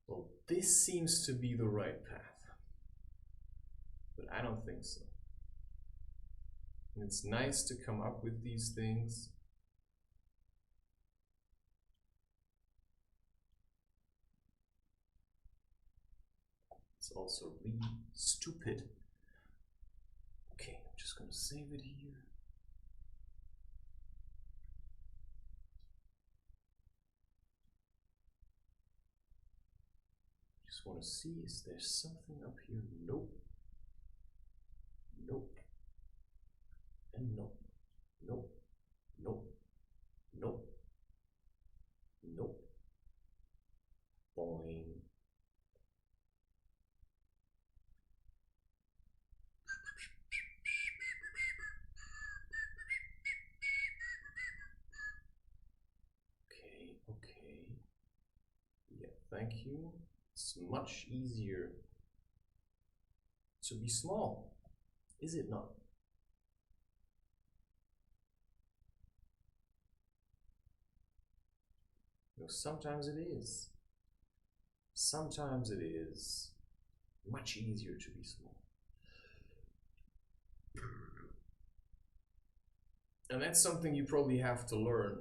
Well, this seems to be the right path, but I don't think so. And it's nice to come up with these things. It's also really stupid. Okay, I'm just gonna save it here. Just want to see, is there something up here? Nope. Nope. And nope. Nope. Nope. Nope. Nope. Boing. Okay, okay. Yeah, thank you. It's much easier to be small, is it not? You know, sometimes it is. Sometimes it is much easier to be small. And that's something you probably have to learn.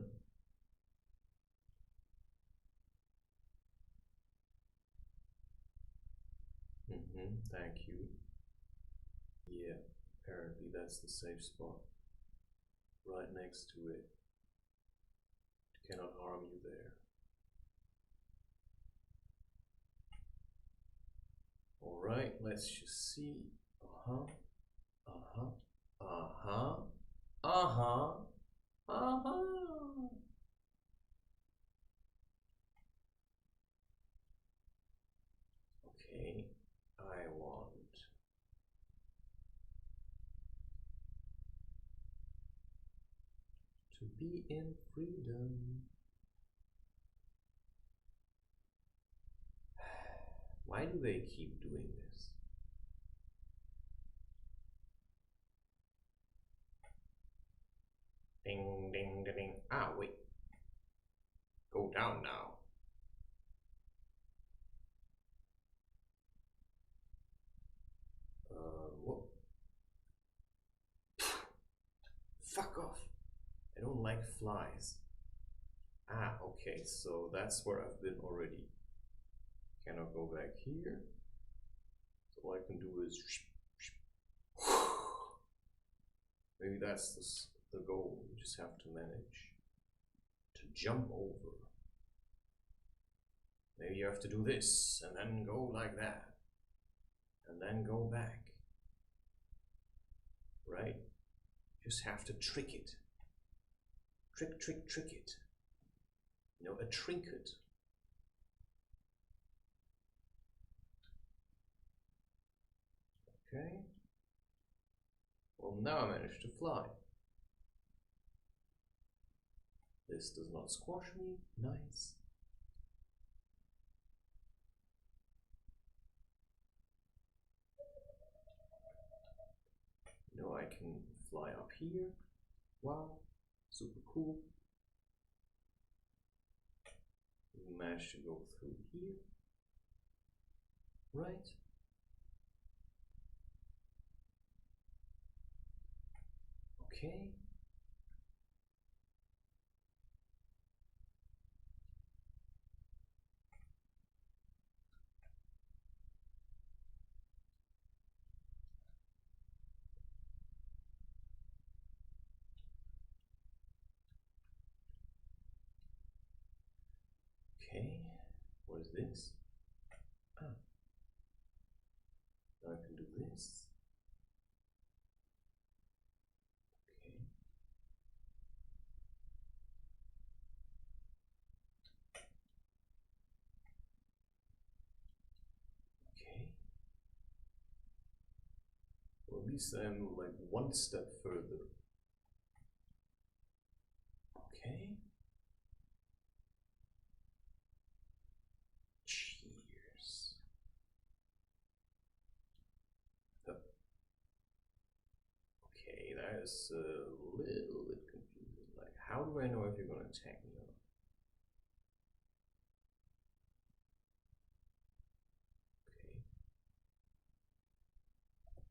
Thank you. Yeah, apparently that's the safe spot. Right next to it. It cannot harm you there. Alright, let's just see. Uh-huh. Uh-huh. Uh-huh. Uh-huh. Uh-huh. Okay, I want to be in freedom. Why do they keep doing this? Ding, ding, ding, ding. Ah, wait. Go down now. Whoop. Fuck off. I don't like flies. Ah, okay, so that's where I've been already. Cannot go back here. So all I can do is maybe that's the goal. You just have to manage to jump over. Maybe you have to do this and then go like that and then go back. Right? Just have to trick it. Trick, trick, trick it. You know, a trinket. Okay. Well, now I managed to fly. This does not squash me. Nice. You know, I can fly up here. Wow. Super cool. We managed to go through here. Right. Okay. Okay. What is this? Ah. Now I can do this. Okay. Okay. Well, at least I'm like one step further. Okay. Cheers. Okay, is a little bit confusing. Like, how do I know if you're gonna attack me or not? Okay.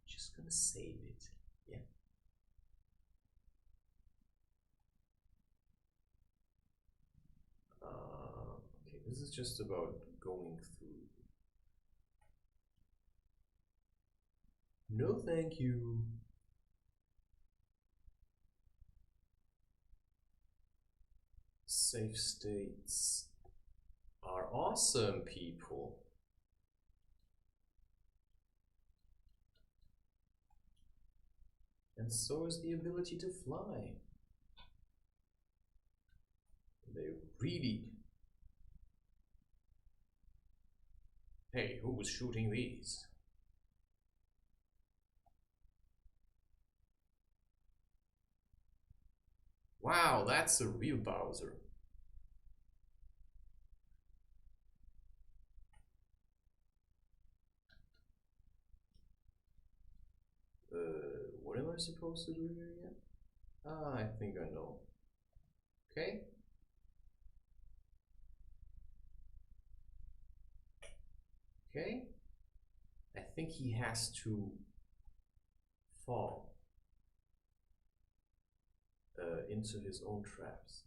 Just gonna save it. Yeah. Okay, this is just about going through. No, thank you. Safe states are awesome, people. And so is the ability to fly. They really... Hey, who was shooting these? Wow, that's a real Bowser. What am I supposed to do here again? Ah, I think I know. Okay. Okay. I think he has to fall into his own traps.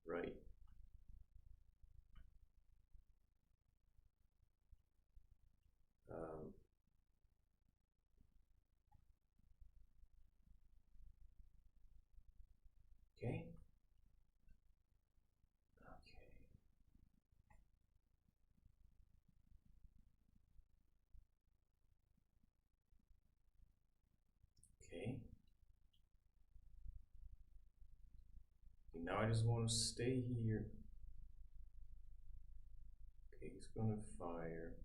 Right. Okay. Okay. Now I just want to stay here. Okay, he's gonna fire.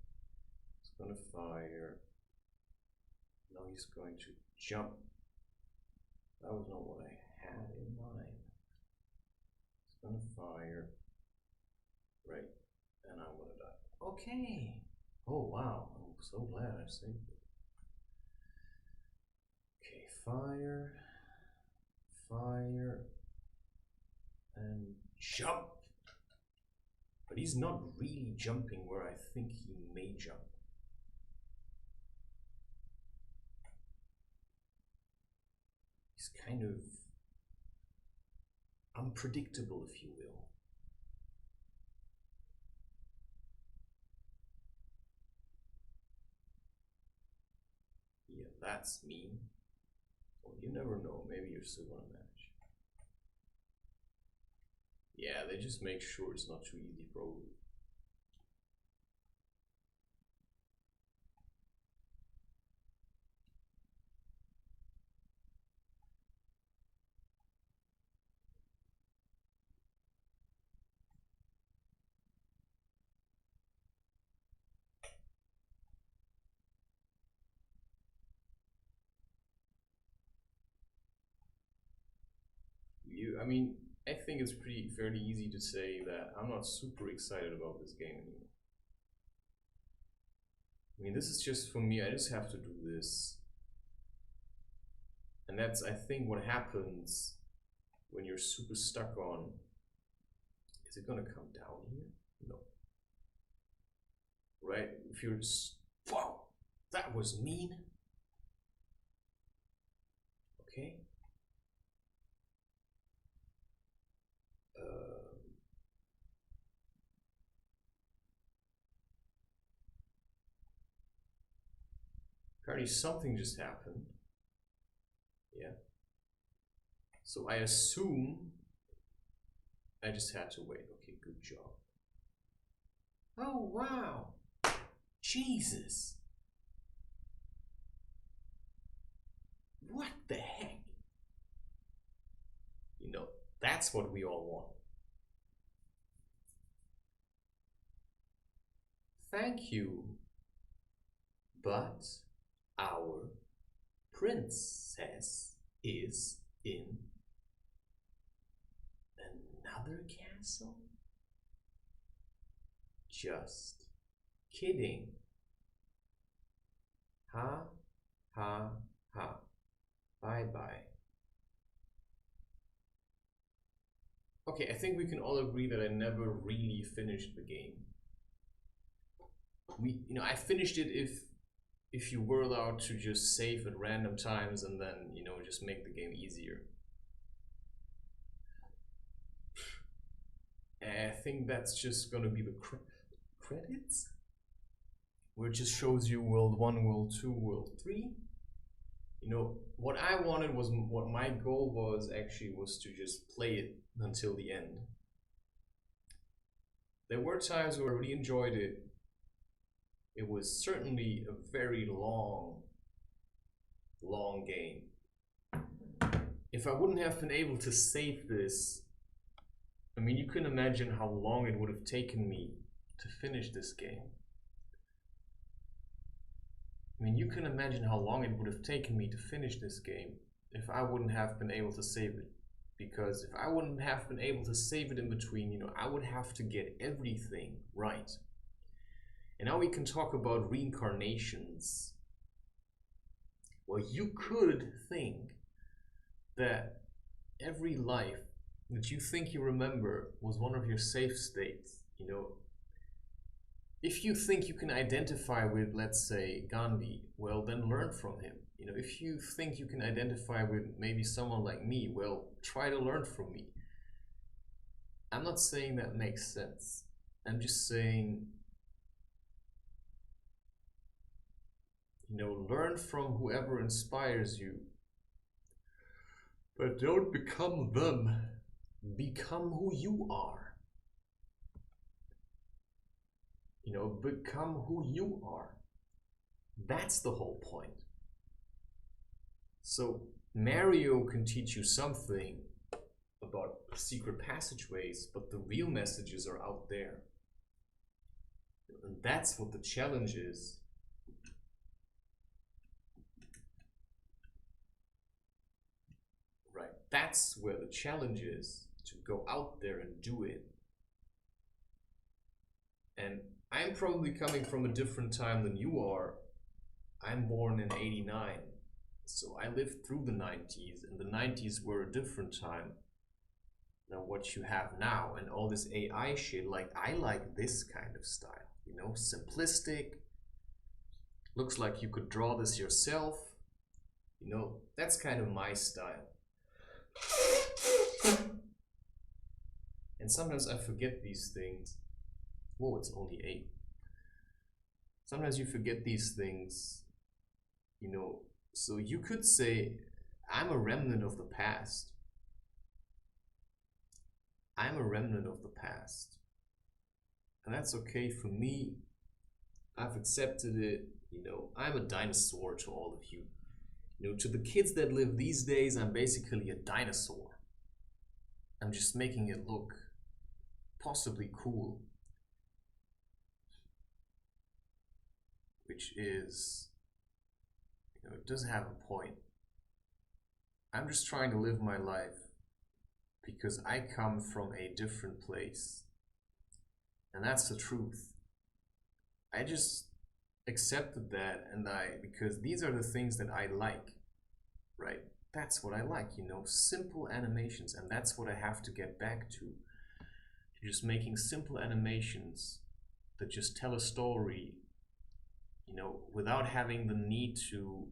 He's gonna fire. Now he's going to jump. That was not what I had in mind. He's gonna fire. Right. And I'm gonna die. Okay. Oh wow. I'm so glad I saved it. Okay, fire. Fire. And jump. But he's not really jumping where I think he may jump. He's kind of unpredictable, if you will. Yeah, that's mean. Well, you never know. Maybe you're still gonna manage. Yeah, they just make sure it's not too easy, probably. I mean, I think it's fairly easy to say that I'm not super excited about this game anymore. I mean, this is just for me, I just have to do this. And that's, I think, what happens when you're super stuck on. Is it gonna come down here? No. Right? If you're just, wow, that was mean. Okay. Apparently something just happened. Yeah. So I assume I just had to wait. Okay, good job. Oh, wow. Jesus. What the heck? You know, that's what we all want. Thank you. But our princess is in another castle? Just kidding. Ha, ha, ha. Bye-bye. Okay, I think we can all agree that I never really finished the game. I finished it if you were allowed to just save at random times and then, just make the game easier. I think that's just gonna be the credits, where it just shows you world 1, world 2, world 3. What I wanted was, what my goal was to just play it until the end. There were times where I really enjoyed it. It was certainly a very long game. If I wouldn't have been able to save this, I mean, you can imagine how long it would have taken me to finish this game. I mean, you can imagine how long it would have taken me to finish this game if I wouldn't have been able to save it. Because if I wouldn't have been able to save it in between, I would have to get everything right. And now we can talk about reincarnations. Well, you could think that every life that you think you remember was one of your safe states. If you think you can identify with, let's say, Gandhi, well, then learn from him. If you think you can identify with maybe someone like me, well, try to learn from me. I'm not saying that makes sense. I'm just saying, learn from whoever inspires you. But don't become them. Become who you are. Become who you are. That's the whole point. So Mario can teach you something about secret passageways, but the real messages are out there. And that's what the challenge is. Right, that's where the challenge is, to go out there and do it. And I'm probably coming from a different time than you are. I'm born in '89, so I lived through the 90s, and the 90s were a different time than what you have now. And all this AI shit, I like this kind of style, simplistic. Looks like you could draw this yourself. That's kind of my style. And sometimes I forget these things. Whoa, it's only 8. Sometimes you forget these things, so you could say, I'm a remnant of the past. I'm a remnant of the past. And that's okay for me. I've accepted it. I'm a dinosaur to all of you. To the kids that live these days, I'm basically a dinosaur. I'm just making it look possibly cool. Which is, it does have a point. I'm just trying to live my life because I come from a different place. And that's the truth. I just accepted that, because these are the things that I like, right? That's what I like, simple animations, and that's what I have to get back to. Just making simple animations that just tell a story, without having the need to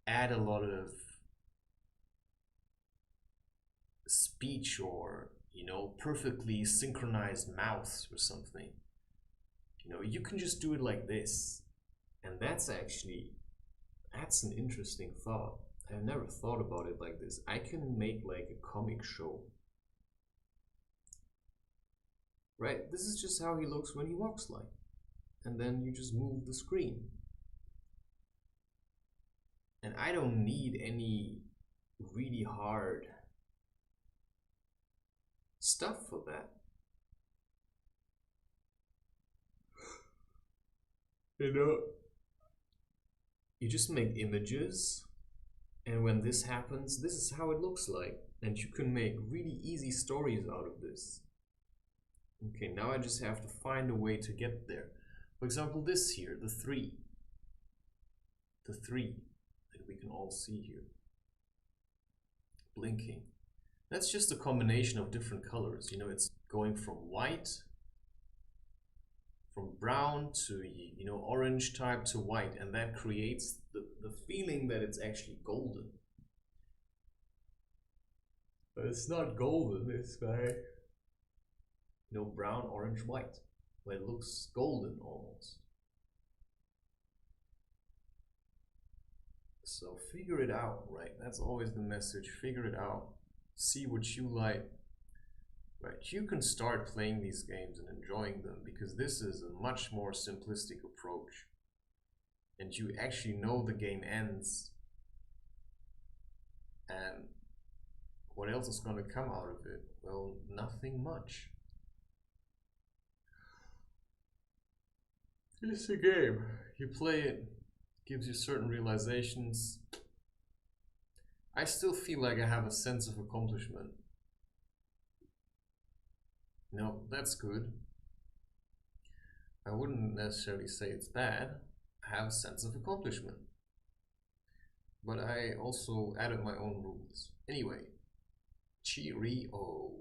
add a lot of speech or, perfectly synchronized mouths or something. You can just do it like this. And that's an interesting thought. I've never thought about it like this. I can make like a comic show. Right? This is just how he looks when he walks like. And then you just move the screen. And I don't need any really hard stuff for that. You just make images, and when this happens, this is how it looks like. And you can make really easy stories out of this. Okay, now I just have to find a way to get there. For example, this here, the 3. The 3. we can all see here. Blinking. That's just a combination of different colors. You know, it's going from white, from brown to, you know, orange type to white, and that creates the feeling that it's actually golden. But it's not golden, it's like, you know, brown, orange, white, where it looks golden almost. So figure it out, right? That's always the message. Figure it out. See what you like. Right, you can start playing these games and enjoying them because this is a much more simplistic approach. And you actually know the game ends. And what else is going to come out of it? Well, nothing much. It's a game. You play it, gives you certain realizations. I still feel like I have a sense of accomplishment. No, that's good. I wouldn't necessarily say it's bad. I have a sense of accomplishment. But I also added my own rules. Anyway, cheerio.